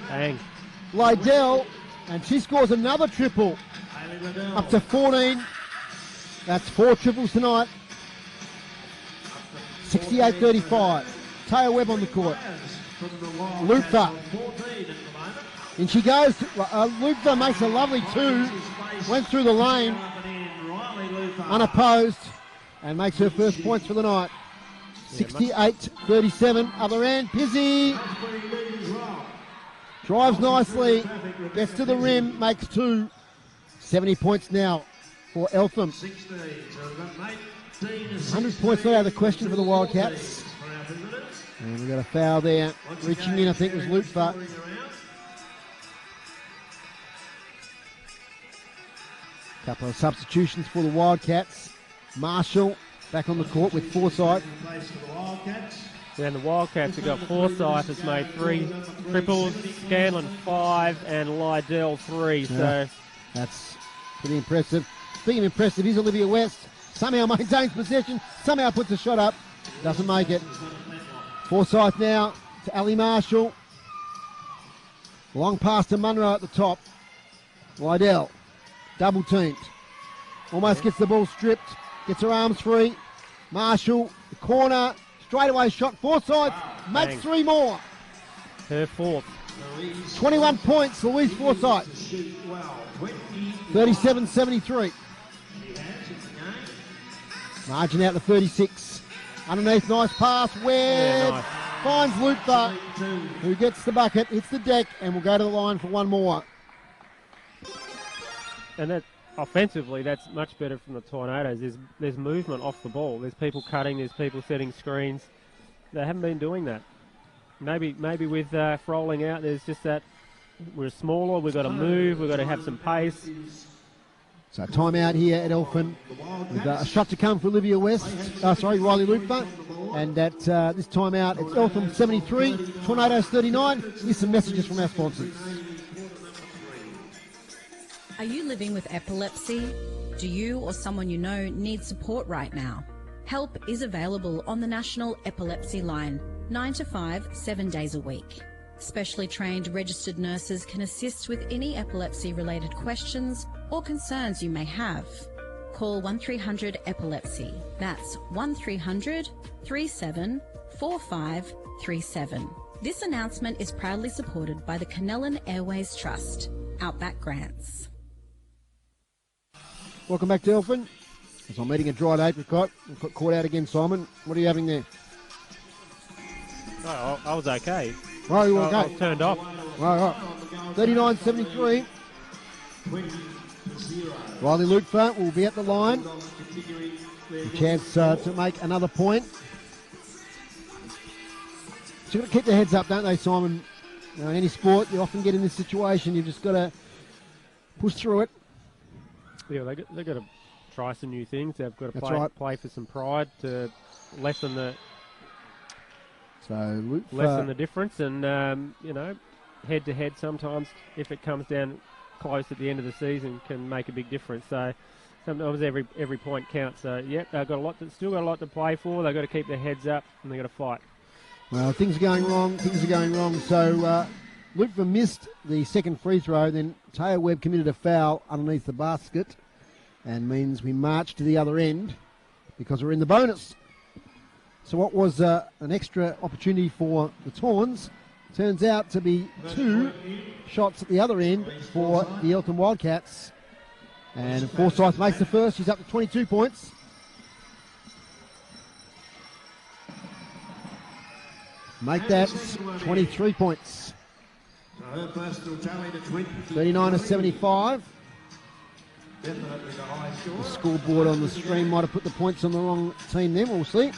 [SPEAKER 1] Lydell, and she scores another triple. Up to 14. That's 4 triples tonight. 68-35. Taya Webb on the court. Luther. And she goes. Luther makes a lovely 2. Went through the lane. Unopposed. And makes her first points for the night. 68-37. Other end. Pizzi. Drives nicely. Gets to the rim. Makes 2. 70 points now for Eltham. 100 points not out of the question for the Wildcats. And we got a foul there. Reaching in, I think, was Luther. Couple of substitutions for the Wildcats. Marshall back on the court with Forsyth.
[SPEAKER 2] And the Wildcats have got Forsyth has made 3 triples, Scanlon 5, and Lydell 3. So
[SPEAKER 1] that's pretty impressive. Speaking of impressive, here's Olivia West. Somehow maintains possession. Somehow puts a shot up. Doesn't make it. Forsyth now to Ali Marshall. Long pass to Munro at the top. Lydell. Double teamed. Almost gets the ball stripped. Gets her arms free. Marshall. The corner. Straightaway shot. Forsyth makes 3 more.
[SPEAKER 2] Her 4th.
[SPEAKER 1] 21 points, Louise Forsyth. 37-73. Margin out to 36. Underneath, nice pass. Webb finds Luther, who gets the bucket, hits the deck, and will go to the line for 1 more.
[SPEAKER 2] And that offensively, that's much better from the Tornadoes. There's movement off the ball. There's people cutting. There's people setting screens. They haven't been doing that. Maybe with Froling out, there's just that we're smaller. We've got to move. We've got to have some pace.
[SPEAKER 1] So timeout here at Eltham. With a shot to come for Olivia West. Riley Luther. And at this timeout, it's Eltham 73, Tornadoes 39. Here's some messages from our sponsors.
[SPEAKER 12] Are you living with epilepsy? Do you or someone you know need support right now? Help is available on the National Epilepsy Line, 9 to 5, 7 days a week. Specially trained registered nurses can assist with any epilepsy-related questions or concerns you may have. Call 1300 Epilepsy. That's 1300 37 4537. This announcement is proudly supported by the Canellan Airways Trust. Outback Grants.
[SPEAKER 1] Welcome back to Eltham. As I'm eating a dried apricot. I've got caught out again, Simon. What are you having there?
[SPEAKER 2] Oh, I was okay.
[SPEAKER 1] Oh, you were okay.
[SPEAKER 2] I was turned off.
[SPEAKER 1] Right. 39-73. Riley Luther will be at the line. A chance to make another point. So you've got to keep their heads up, don't they, Simon? In any sport, you often get in this situation. You've just got to push through it.
[SPEAKER 2] Yeah, they've got to try some new things. They've got to play for some pride to lessen the difference. And, head-to-head sometimes, if it comes down close at the end of the season, can make a big difference. So sometimes every point counts. So, they've got still got a lot to play for. They've got to keep their heads up, and they've got to fight.
[SPEAKER 1] Well, things are going wrong. So Luther missed the second free throw. Then Taya Webb committed a foul underneath the basket. and means we march to the other end because we're in the bonus. So what was an extra opportunity for the Tawns turns out to be 2 shots at the other end for the Eltham Wildcats. And Forsyth makes the first. She's up to 22 points. Make that 23 points. 39 to 75. The scoreboard on the stream might have put the points on the wrong team then. We'll see.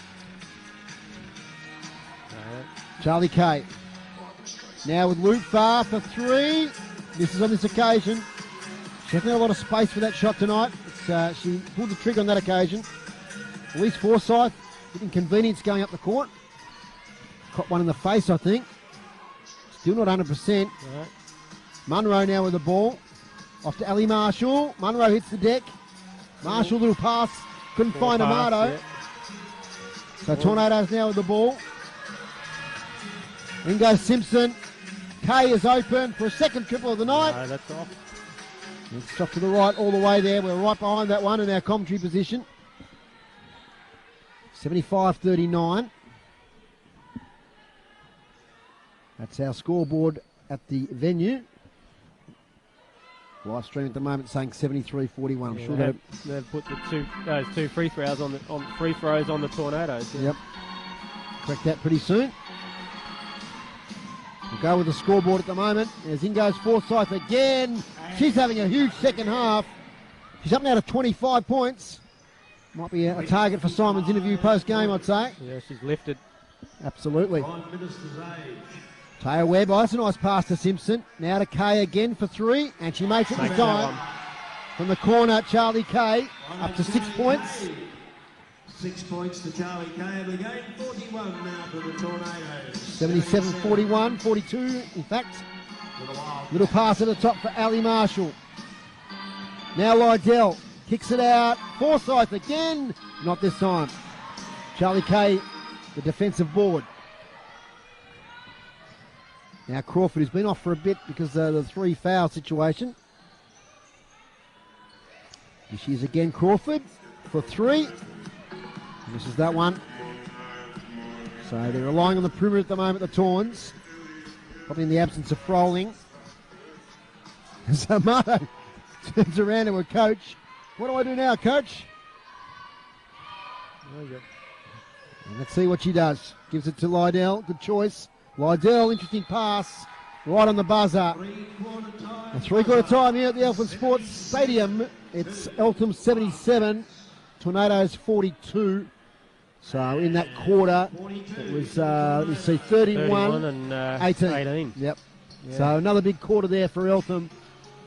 [SPEAKER 1] Charlie Kay. Now with Luke Farr for 3. This is on this occasion. She hasn't had a lot of space for that shot tonight. She pulled the trigger on that occasion. Elise Forsyth, bit inconvenience going up the court. Caught one in the face, I think. Still not 100%. Right. Munro now with the ball. Off to Ali Marshall. Munro hits the deck. Marshall, little pass. Couldn't find Amato. Yeah. So Tornadoes now with the ball. In goes Simpson. Kay is open for a second triple of the night.
[SPEAKER 2] No, that's off.
[SPEAKER 1] It's off to the right all the way there. We're right behind that one in our commentary position. 75-39. That's our scoreboard at the venue. Live stream at the moment saying 73-41. I'm sure
[SPEAKER 2] they've put those two free throws on the Tornadoes. Yeah.
[SPEAKER 1] Yep. Correct that pretty soon. We'll go with the scoreboard at the moment. As in goes Forsyth again. She's having a huge second half. She's up now to 25 points. Might be a target for Simon's interview post-game, I'd say.
[SPEAKER 2] Yeah, she's lifted.
[SPEAKER 1] Absolutely. Taya Webb, that's a nice pass to Simpson. Now to Kay again for 3, and she makes it this time. From the corner, Charlie Kay up to 6 points.
[SPEAKER 3] 6 points to Charlie Kay, and the game 41 now for the Tornadoes.
[SPEAKER 1] 77-41, 42 in fact. Little pass at the top for Ali Marshall. Now Lydell kicks it out. Forsyth again, not this time. Charlie Kay, the defensive board. Now Crawford has been off for a bit because of the 3 foul situation. Here she is again, Crawford for 3. This is that one. So they're relying on the perimeter at the moment, the Tawns. Probably in the absence of Froling. So Marto turns around to her coach. What do I do now, coach? And let's see what she does. Gives it to Lydell. Good choice. Lydell, interesting pass. Right on the buzzer. A 3-quarter time here at the Eltham Sports Stadium. It's Eltham 77, Tornadoes 42. So in that quarter, it was, let me see, 31
[SPEAKER 2] and
[SPEAKER 1] 18. Yep. Yeah. So another big quarter there for Eltham.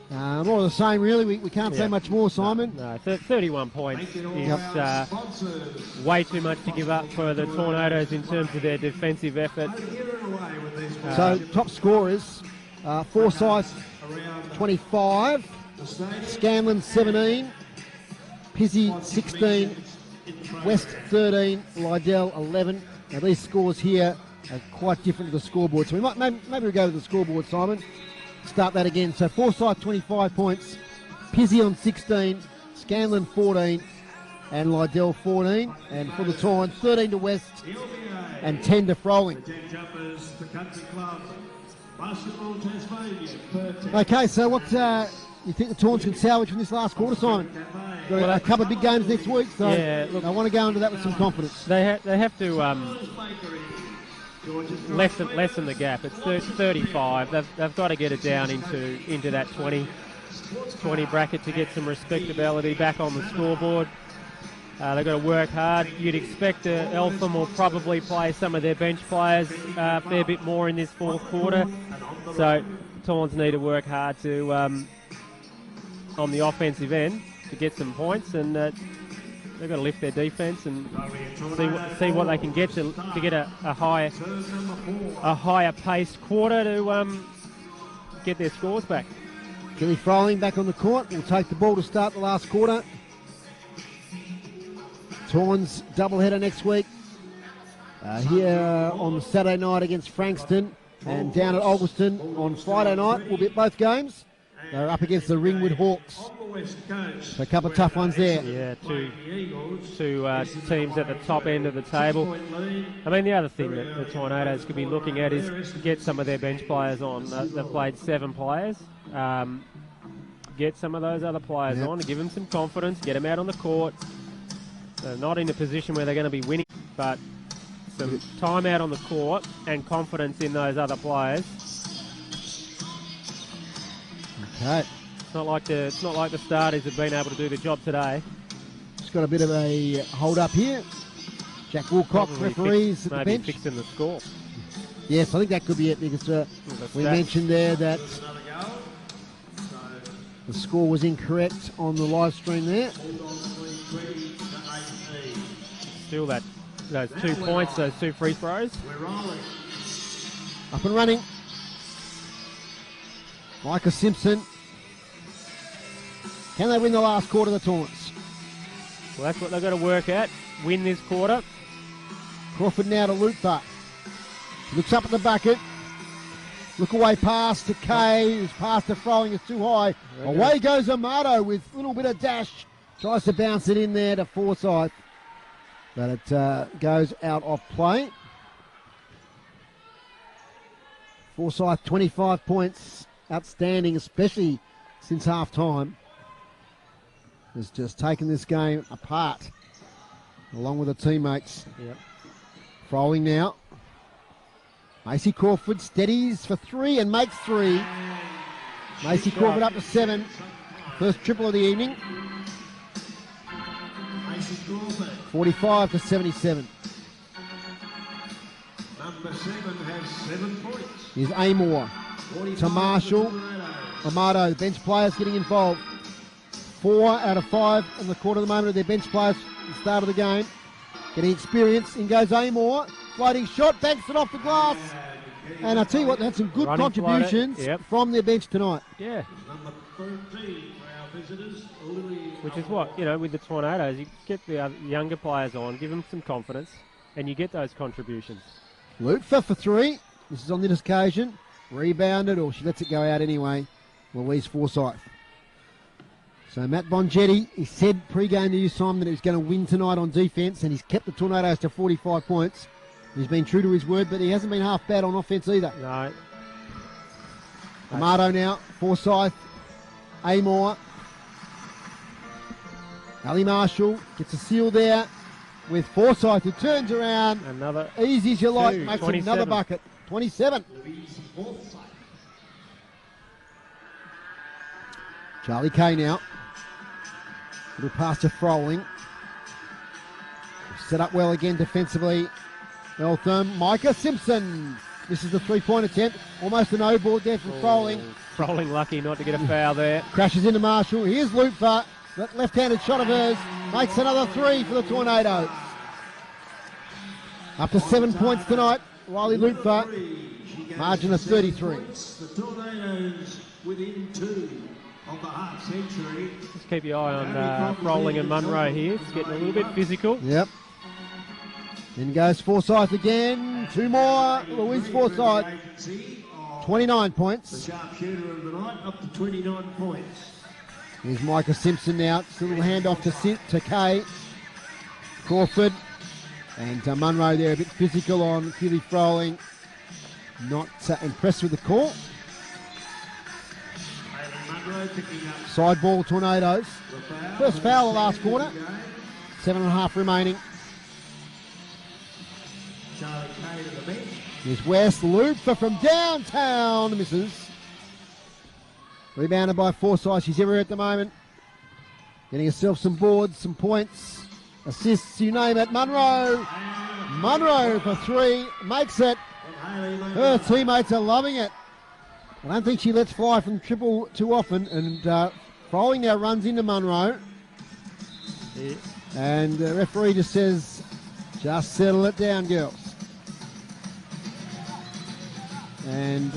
[SPEAKER 1] More of the same, really. We can't say much more, Simon.
[SPEAKER 2] No, 31 points is way too much to give up for the Tornadoes in terms of their defensive effort.
[SPEAKER 1] So top scorers, Forsyth 25, Scanlon 17, Pizzy 16, West 13, Lydell 11. Now these scores here are quite different to the scoreboard. So we might maybe we'll go to the scoreboard, Simon. Start that again. So Forsyth 25 points, Pizzy on 16, Scanlon 14, and Lydell 14. And for the Tawns, 13 to West and 10 to Froling. Okay, so what you think the Tawns can salvage from this last quarter, Simon? Got a couple of big games next week, so I want to go into that with some confidence.
[SPEAKER 2] They have to lessen the gap. It's 35. They've got to get it down into that 20 bracket to get some respectability back on the scoreboard. They've got to work hard. You'd expect Eltham will probably play some of their bench players a fair bit more in this fourth quarter. So Tawns need to work hard to on the offensive end to get some points, and they've got to lift their defence and see what they can get to get a higher paced quarter to get their scores back.
[SPEAKER 1] Kelly Froling back on the court. Will take the ball to start the last quarter. Tawns doubleheader next week. Here on Saturday night against Frankston, and down at Algeston on Friday night. We'll be at both games. They're up against the Ringwood Hawks. So a couple of tough ones there.
[SPEAKER 2] Yeah, two teams at the top end of the table. I mean, the other thing that the Tornadoes could be looking at is get some of their bench players on. They've played 7 players. Get some of those other players on, give them some confidence, get them out on the court. They're not in a position where they're going to be winning, but some time out on the court and confidence in those other players.
[SPEAKER 1] Okay.
[SPEAKER 2] It's not like the starters have been able to do the job today.
[SPEAKER 1] Just got a bit of a hold up here. Jack Woolcock, referees at the bench.
[SPEAKER 2] Fixing the score.
[SPEAKER 1] Yes, I think that could be it because we mentioned there that the score was incorrect on the live stream there.
[SPEAKER 2] Still those 2 points, those 2 free throws.
[SPEAKER 1] Up and running. Micah Simpson. Can they win the last quarter of the tournaments?
[SPEAKER 2] Well, that's what they've got to work at. Win this quarter.
[SPEAKER 1] Crawford now to Luther. Looks up at the bucket. Look away pass to Kay. His pass to Froling is too high. Away goes Amato with a little bit of dash. Tries to bounce it in there to Forsyth. But it goes out of play. Forsyth, 25 points. Outstanding, especially since half-time. Has just taken this game apart, along with the teammates.
[SPEAKER 2] Yep.
[SPEAKER 1] Froling now. Macy Crawford steadies for 3 and makes 3. Macy Crawford up to 7. First triple of the evening. 45 to 77.
[SPEAKER 3] Number 7 has 7 points.
[SPEAKER 1] Here's Amor to Marshall. Amato, the bench players getting involved. 4 out of 5 in the quarter of the moment of their bench players at the start of the game. Getting experience. In goes Amor. Floating shot, banks it off the glass. And I'll tell you what, they had some good contributions from their bench tonight.
[SPEAKER 2] Yeah.
[SPEAKER 3] Number 13 for our visitors,
[SPEAKER 2] which is what, with the Tornadoes, you get the younger players on, give them some confidence, and you get those contributions.
[SPEAKER 1] Lutfer for 3. This is on this occasion. Rebounded, or she lets it go out anyway. Louise Forsyth. So Matt Bongetti, he said pre-game to you, Simon, that he was going to win tonight on defence, and he's kept the Tornadoes to 45 points. He's been true to his word, but he hasn't been half bad on offence either.
[SPEAKER 2] No.
[SPEAKER 1] Amato now, Forsyth, Amor. Ali Marshall gets a seal there with Forsyth, who turns around.
[SPEAKER 2] Another
[SPEAKER 1] easy as you like, makes
[SPEAKER 2] 27.
[SPEAKER 1] another bucket. 27. Charlie Kay now. Little pass to Froling. Set up well again defensively. Eltham, Micah Simpson. This is the 3-point attempt. Almost a no ball there from Froling.
[SPEAKER 2] Froling lucky not to get a foul there.
[SPEAKER 1] Crashes into Marshall. Here's Lutfer. That left-handed shot of hers makes another 3 for the Tornadoes. Up to 7 points tonight. Riley Lutfer. Margin of 33.
[SPEAKER 3] The Tornadoes within 2 of the half century.
[SPEAKER 2] Just keep your eye on Froling and Munro here. It's getting a little bit physical.
[SPEAKER 1] Yep. Then goes Forsyth again. 2 more. Louise Forsyth. 29 points.
[SPEAKER 3] The sharpshooter of the night, up to 29 points.
[SPEAKER 1] Here's Micah Simpson now. It's a little handoff to Kay. Crawford. And Munro there, a bit physical on Keely Froling. Not impressed with the call. Side ball, Tornadoes. First foul of the last quarter. 7.5 remaining.
[SPEAKER 3] Charlie Kay to the bench.
[SPEAKER 1] Here's West. Lutfer from downtown. Misses. Rebounded by Forsyth. She's everywhere at the moment. Getting herself some boards, some points, assists, you name it. Munro. Munro for 3. Makes it. Her teammates are loving it. I don't think she lets fly from triple too often. And Froling now runs into Munro.
[SPEAKER 2] Yeah.
[SPEAKER 1] And the referee just says, just settle it down, girls. And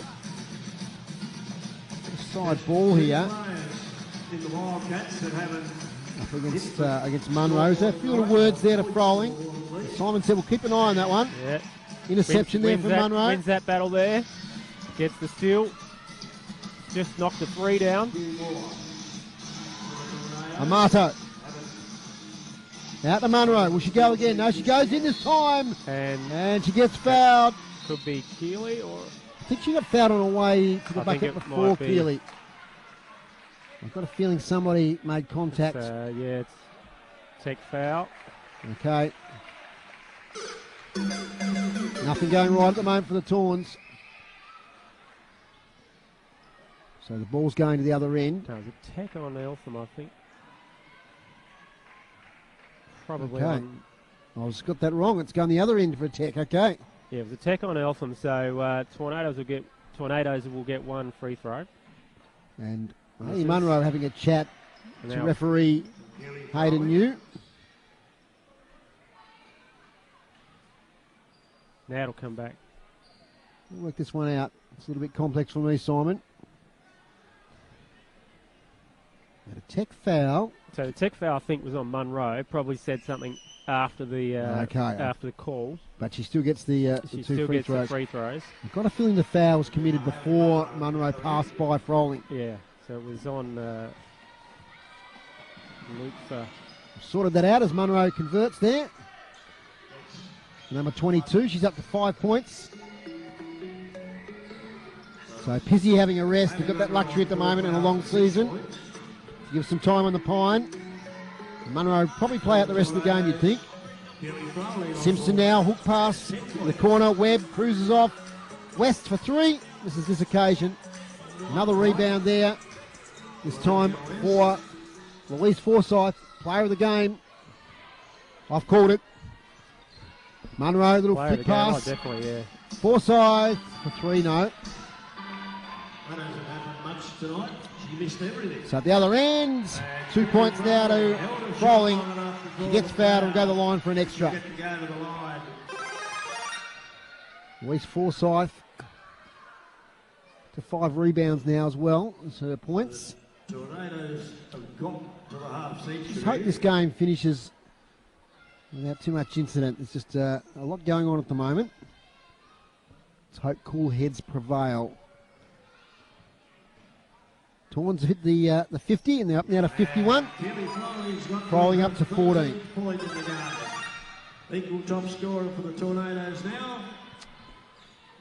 [SPEAKER 1] side ball here.
[SPEAKER 3] In the Wildcats that haven't
[SPEAKER 1] Up against Munro. So a few little words there to Froling. Simon said we'll keep an eye on that one.
[SPEAKER 2] Yeah.
[SPEAKER 1] Interception there from Munro.
[SPEAKER 2] Wins that battle there. Gets the steal. just knocked the 3 down.
[SPEAKER 1] Amato. Out to Munro. Will she go again? No, she goes in this time. And she gets fouled.
[SPEAKER 2] Could be Keeley or...
[SPEAKER 1] I think she got fouled on her way to the bucket before Keeley. I've got a feeling somebody made contact.
[SPEAKER 2] It's tech foul.
[SPEAKER 1] Okay. Nothing going right at the moment for the Tawns. So the ball's going to the other end.
[SPEAKER 2] No, it was a tech on Eltham, I think. Probably
[SPEAKER 1] okay. I was got that wrong. It's going the other end for a tech. Okay.
[SPEAKER 2] Yeah, it was a tech on Eltham. So Tornadoes will get one free throw.
[SPEAKER 1] And Munro having a chat to referee Hayden New.
[SPEAKER 2] Now it'll come back.
[SPEAKER 1] We'll work this one out. It's a little bit complex for me, Simon. Got a tech foul.
[SPEAKER 2] So the tech foul, I think, was on Munro. Probably said something after the after the call.
[SPEAKER 1] But she still gets the two free throws.
[SPEAKER 2] The free throws.
[SPEAKER 1] I've got a feeling the foul was committed before Munro passed by Froling.
[SPEAKER 2] Yeah, so it was on Luke.
[SPEAKER 1] Sorted that out as Munro converts there. Number 22, she's up to 5 points. So Pizzy having a rest. They've got that luxury at the moment in a long season. Give some time on the pine. Munro probably play out the rest of the game, you'd think. Simpson now, hook pass in the corner. Webb cruises off. West for 3. This is this occasion. Another rebound there. This time for Louise Forsyth, player of the game. I've called it. Munro, little flick pass.
[SPEAKER 2] Oh, definitely, yeah.
[SPEAKER 1] Forsyth for 3, no.
[SPEAKER 3] Tonight. She missed everything.
[SPEAKER 1] So at the other end, 2 points now to Froling. She gets fouled and will go to the line for an extra. Louise Forsyth to 5 rebounds now as well as her points.
[SPEAKER 3] Tornadoes have got to the half century.
[SPEAKER 1] Let's hope this game finishes without too much incident. There's just a lot going on at the moment. Let's hope cool heads prevail. Tawns hit the 50 and they're up now to 51. Rolling up to 14.
[SPEAKER 3] Equal top scorer for the Tornadoes now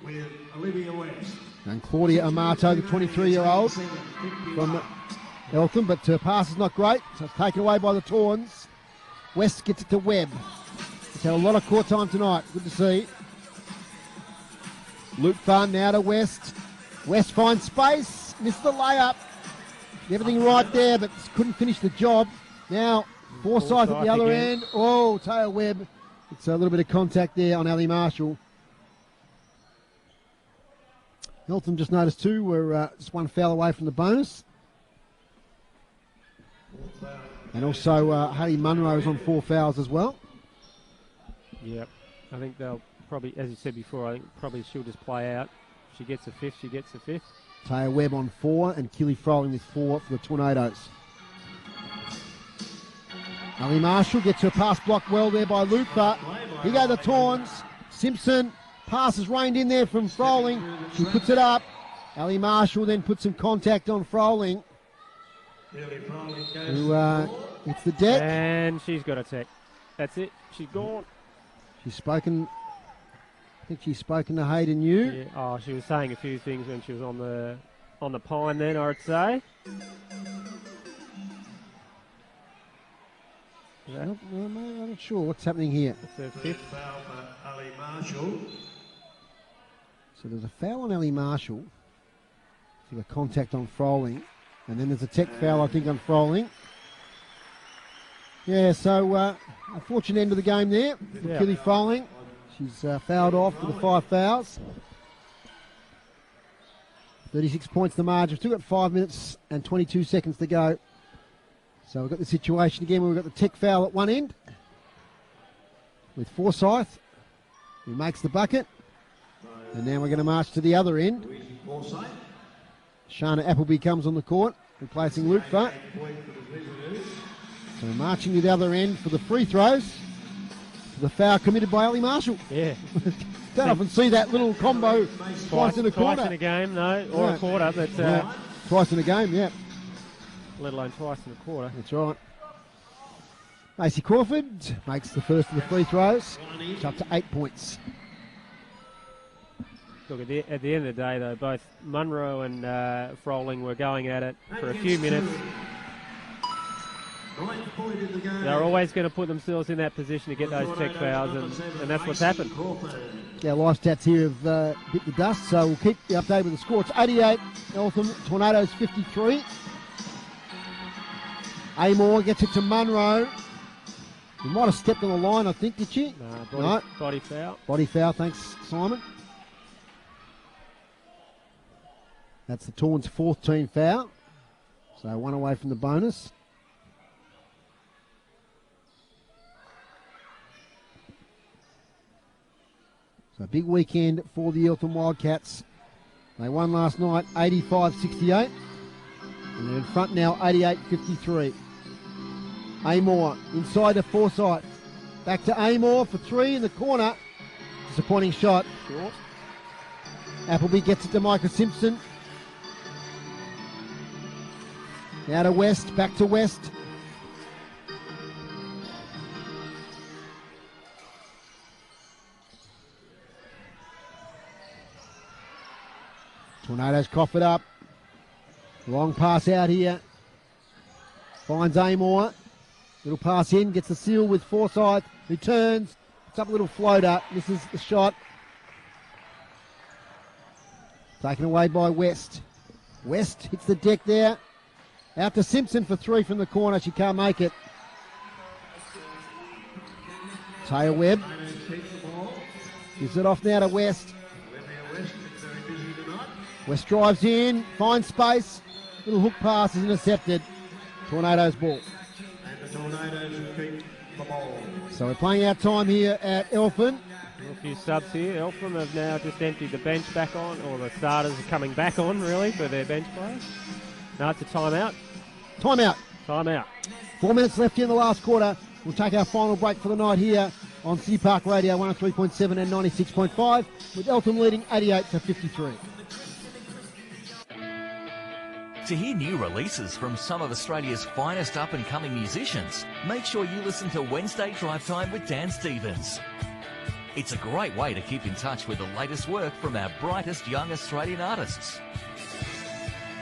[SPEAKER 3] with Olivia West.
[SPEAKER 1] And Claudia Amato, the 23-year-old from Eltham, but her pass is not great, so it's taken away by the Tawns. West gets it to Webb. He's had a lot of court time tonight. Good to see. Luke Fun now to West. West finds space. Missed the layup. Everything right there, but couldn't finish the job. Now, Forsyth at the other end. Oh, Taylor Webb. It's a little bit of contact there on Ali Marshall. Eltham just noticed too, we're just one foul away from the bonus. And also, Haley Munro is on 4 fouls as well.
[SPEAKER 2] Yep. I think they'll probably, as you said before, I think probably she'll just play out. She gets a 5th, she gets a 5th.
[SPEAKER 1] Taya Webb on 4 and Keely Froling with 4 for the Tornadoes. Ali Marshall gets her pass blocked well there by Luke, but here go the Tawns. Simpson, pass is reined in there from Froling. She puts it up. Ali Marshall then puts some contact on Froling. Who hits the deck.
[SPEAKER 2] And she's got a tech. That's it. She's gone.
[SPEAKER 1] She's spoken. I think she's spoken to Hayden New.
[SPEAKER 2] Yeah. Oh, she was saying a few things when she was on the pine then, I'd say.
[SPEAKER 1] I'm not sure what's happening here.
[SPEAKER 2] It's a 5th.
[SPEAKER 3] Foul for Ali Marshall.
[SPEAKER 1] So there's a foul on Ali Marshall. So a contact on Froling. And then there's a tech foul, I think, on Froling. Yeah, so unfortunate end of the game there.
[SPEAKER 2] Yeah.
[SPEAKER 1] Keely Froling. She's fouled off for the 5 fouls. 36 points the margin. We've still got 5 minutes and 22 seconds to go. So we've got the situation again where we've got the tech foul at one end with Forsyth, who makes the bucket. And now we're going to march to the other end. Shana Appleby comes on the court, replacing Luke Futt. So marching to the other end for the free throws. The foul committed by Ali Marshall.
[SPEAKER 2] Yeah.
[SPEAKER 1] Don't often see that little combo twice in a quarter.
[SPEAKER 2] Twice in a game, no, or a quarter. But
[SPEAKER 1] Twice in a game, yeah.
[SPEAKER 2] Let alone twice in a quarter.
[SPEAKER 1] That's right. Macy Crawford makes the first of the free throws. It's up to 8 points.
[SPEAKER 2] Look, at the end of the day, though, both Munro and Froling were going at it for a few minutes. They're always going to put themselves in that position to get those check fouls, and that's what's happened.
[SPEAKER 1] Yeah, live stats here have hit the dust, so we'll keep the update with the score. It's 88, Eltham, Tornadoes 53. Amor gets it to Munro. He might have stepped on the line, I think, did she?
[SPEAKER 2] No, body foul.
[SPEAKER 1] Body foul, thanks, Simon. That's the Torns' fourth team foul. So one away from the bonus. So a big weekend for the Eltham Wildcats. They won last night 85-68. And they're in front now 88-53. Amor inside to Forsyth. Back to Amor for three in the corner. Disappointing shot. Short. Appleby gets it to Micah Simpson. Now to West, back to West. Tornadoes cough it up. Long pass out here. Finds Amor. Little pass in, gets the seal with Forsyth. Returns. It's up a little floater. Misses the shot. Taken away by West. West hits the deck there. Out to Simpson for three from the corner. She can't make it. Taya Webb. Gives it off now to West. West drives in, finds space. Little hook pass is intercepted. Tornadoes ball. So we're playing our time here at Eltham.
[SPEAKER 2] A few subs here. Eltham have now just emptied the bench back on, or the starters are coming back on, really, for their bench players. Now it's a timeout.
[SPEAKER 1] Timeout. 4 minutes left here in the last quarter. We'll take our final break for the night here on City Park Radio 103.7 and 96.5, with Eltham leading 88-53.
[SPEAKER 13] To hear new releases from some of Australia's finest up-and-coming musicians, make sure you listen to Wednesday Drive Time with Dan Stevens. It's a great way to keep in touch with the latest work from our brightest young Australian artists.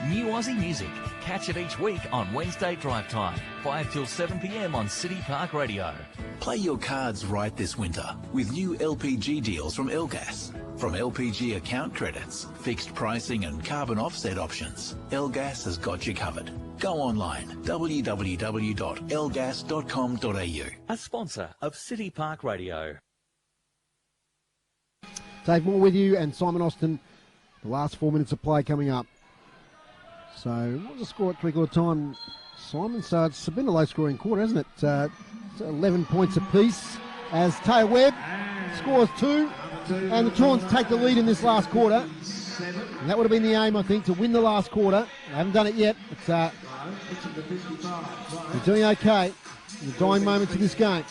[SPEAKER 13] New Aussie music. Catch it each week on Wednesday Drive Time, 5 till 7 p.m. on City Park Radio.
[SPEAKER 4] Play your cards right this winter with new LPG deals from Elgas. From LPG account credits, fixed pricing and carbon offset options, Elgas has got you covered. Go online, www.elgas.com.au.
[SPEAKER 13] A sponsor of City Park Radio.
[SPEAKER 1] Dave Moore with you and Simon Austin. The last 4 minutes of play coming up. So, what was the score at three-quarter time, Simon? So it's been a low-scoring quarter, hasn't it? It's 11 points apiece as Taya Webb scores two, and the Tawns take the lead in this last quarter. And that would have been the aim, I think, to win the last quarter. They haven't done it yet, but they're doing okay in the dying moments of this game.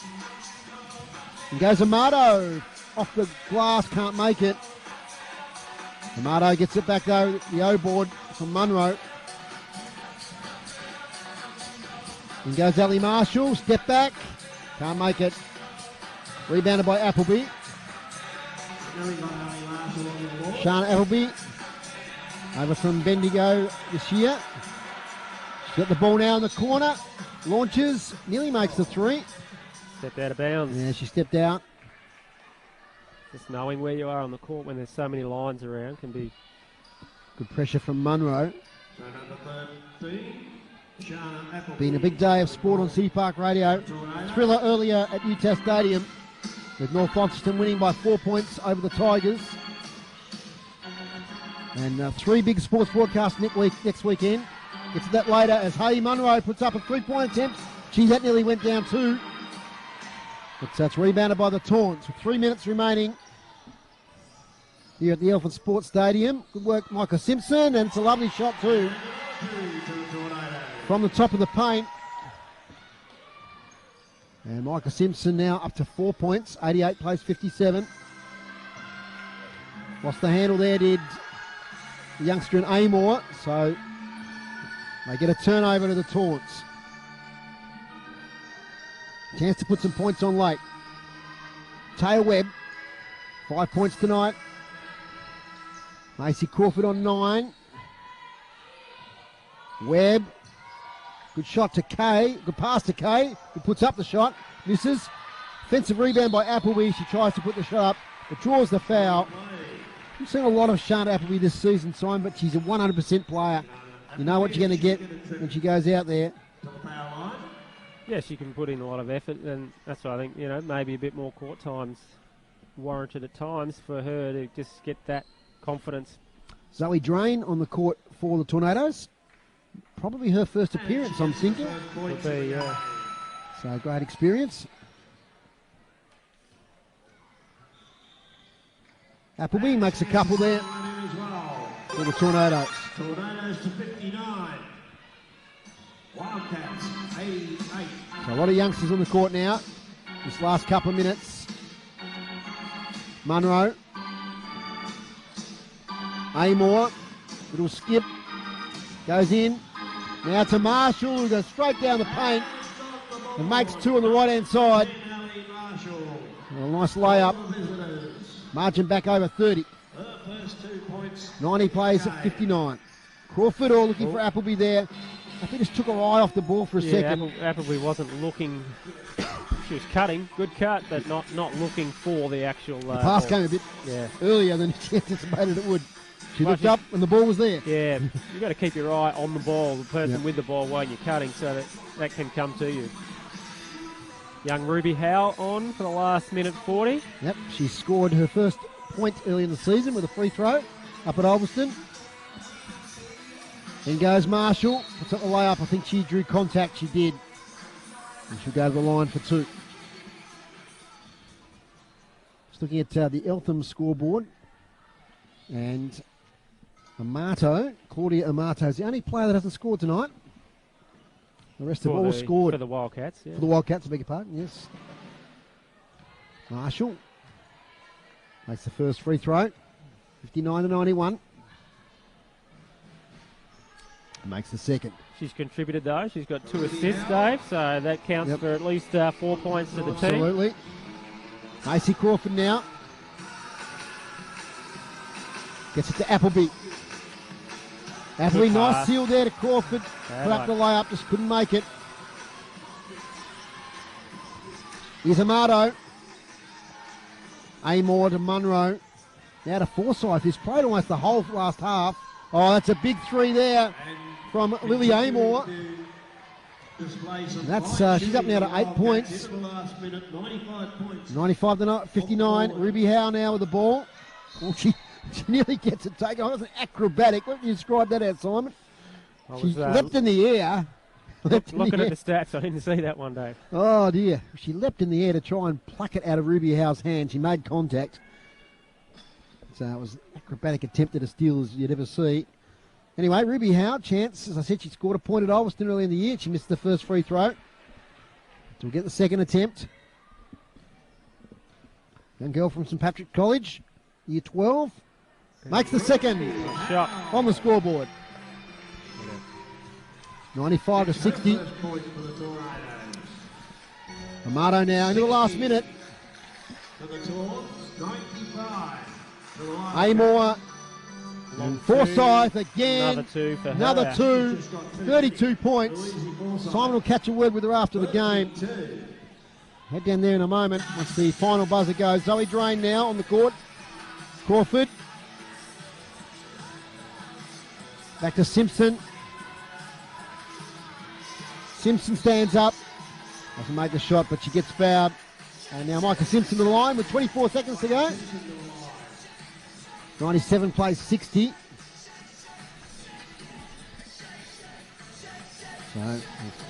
[SPEAKER 1] And goes Amato off the glass, can't make it. Amato gets it back though, the O-board from Munro. And goes Ali Marshall, step back, can't make it. Rebounded by Appleby. Shana Appleby over from Bendigo this year. She's got the ball now in the corner, launches, nearly makes the three.
[SPEAKER 2] Stepped out of bounds.
[SPEAKER 1] Yeah, she stepped out.
[SPEAKER 2] Just knowing where you are on the court when there's so many lines around can be...
[SPEAKER 1] Good pressure from Munro. Been a big day of sport on City Park Radio. Thriller earlier at Utah Stadium with North Launceston winning by 4 points over the Tigers. And three big sports broadcasts next weekend. Get to that later as Hayley Munro puts up a three-point attempt. That nearly went down too. But that's rebounded by the Tawns with 3 minutes remaining here at the Eltham Sports Stadium. Good work, Micah Simpson, and it's a lovely shot too from the top of the paint. And Micah Simpson now up to 4 points, 88 plays 57. Lost the handle there, did the youngster in Amor. So They get a turnover to the Taunts. Chance to put some points on late. Taya Webb, 5 points tonight. Macy Crawford on 9. Webb, good shot to Kay, good pass to Kay, who puts up the shot, misses. Offensive rebound by Appleby, she tries to put the shot up, but draws the foul. We've seen a lot of Shanta Appleby this season, Simon, but she's a 100% player. You know what you're going to get when she goes out there.
[SPEAKER 2] Yeah, she can put in a lot of effort, and that's why I think, maybe a bit more court times warranted at times for her to just get that confidence.
[SPEAKER 1] Zoe Drain on the court for the Tornadoes. Probably her first appearance, I'm thinking.
[SPEAKER 2] Would be, yeah.
[SPEAKER 1] So great experience. Appleby makes a couple there for the Tornadoes.
[SPEAKER 3] Tornadoes to 59. Wildcats 88.
[SPEAKER 1] So a lot of youngsters on the court now. This last couple of minutes. Munro. Amor. Little skip. Goes in. Now to Marshall, who goes straight down the paint and makes 2 on the right-hand side. A nice layup. Margin back over 30. 90 plays at 59. Crawford all looking for Appleby there. I think just took her eye off the ball for a second.
[SPEAKER 2] Appleby wasn't looking. She was cutting, good cut, but not looking for the actual.
[SPEAKER 1] The pass came a bit earlier than she anticipated it would. She looked up and the ball was there.
[SPEAKER 2] Yeah, you've got to keep your eye on the ball, the person with the ball when you're cutting, so that can come to you. Young Ruby Howe on for the last minute 40.
[SPEAKER 1] Yep, she scored her first point early in the season with a free throw up at Ulverston. Then goes Marshall, puts up the layup. I think she drew contact, she did. And she'll go to the line for 2. Just looking at the Eltham scoreboard. And Claudia Amato is the only player that hasn't scored tonight. The rest have all scored.
[SPEAKER 2] For the Wildcats, yeah.
[SPEAKER 1] For the Wildcats, I beg your pardon, yes. Marshall makes the first free throw. 59-91. Makes the second.
[SPEAKER 2] She's contributed though. She's got 2 assists, Dave, so that counts for at least 4 points to the team.
[SPEAKER 1] Absolutely. Macy Crawford now. Gets it to Appleby. Appleby, nice seal there to Crawford. Put up the layup, just couldn't make it. Here's Amato. Amor to Munro. Now to Forsyth, who's played almost the whole last half. Oh, that's a big 3 there from Lily Amor. That's she's up now to 8 points. 95-59. Ruby Howe now with the ball. Oh, she nearly gets it taken. Oh, that's an acrobatic. What do you describe that as, Simon? She leapt in the air.
[SPEAKER 2] Looking at the stats, I didn't see that one, Dave.
[SPEAKER 1] Oh, dear. She leapt in the air to try and pluck it out of Ruby Howe's hand. She made contact. So it was an acrobatic attempt at a steal as you'd ever see. Anyway, Ruby Howe, chance. As I said, she scored a point at Ulverston early in the year. She missed the first free throw. So we'll get the second attempt. Young girl from St Patrick College, year 12. Makes the second
[SPEAKER 2] shot
[SPEAKER 1] on the scoreboard. 95-60. Amato now into the last minute. Amor and Forsyth again.
[SPEAKER 2] Another
[SPEAKER 1] 2. 32 points. Simon will catch a word with her after the game. Head down there in a moment once the final buzzer goes. Zoe Drain now on the court. Crawford. Back to Simpson. Simpson stands up. Doesn't make the shot, but she gets fouled. And now Micah Simpson to the line with 24 seconds to go. 97 plays 60. So,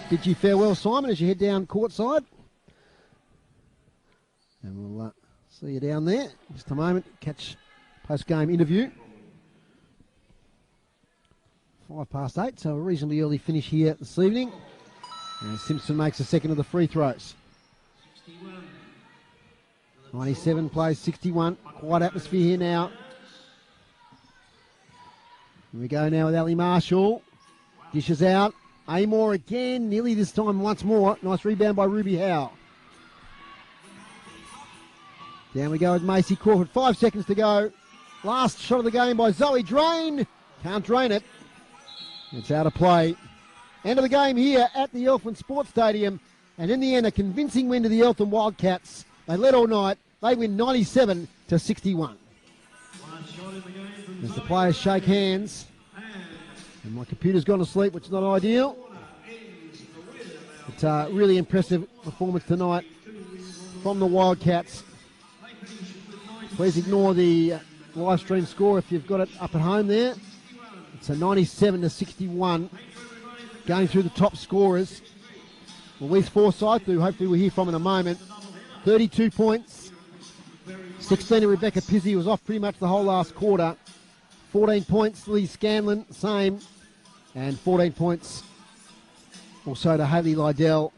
[SPEAKER 1] bid you farewell, Simon, as you head down courtside. And we'll see you down there. Just a moment, catch post-game interview. 8:05, so a reasonably early finish here this evening. And Simpson makes the second of the free throws. 97 plays 61. Quiet atmosphere here now. Here we go now with Ali Marshall. Dishes out. Amor again, nearly this time once more. Nice rebound by Ruby Howe. Down we go with Macy Crawford. 5 seconds to go. Last shot of the game by Zoe Drain. Can't drain it. It's out of play. End of the game here at the Eltham Sports Stadium. And in the end, a convincing win to the Eltham Wildcats. They led all night. They win 97-61. As the players shake hands. And my computer's gone to sleep, which is not ideal. It's a really impressive performance tonight from the Wildcats. Please ignore the live stream score if you've got it up at home there. It's a 97-61. Going through the top scorers. Louise Forsyth, who hopefully we'll hear from in a moment. 32 points. 16 to Rebecca Pizzi, who was off pretty much the whole last quarter. 14 points, Lee Scanlon, same. And 14 points also to Hayley Lydell.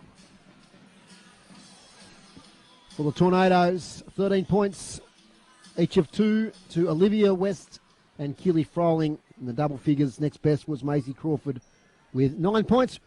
[SPEAKER 1] For the Tornadoes, 13 points, each of 2 to Olivia West and Keely Froling in the double figures. Next best was Maisie Crawford with 9 points.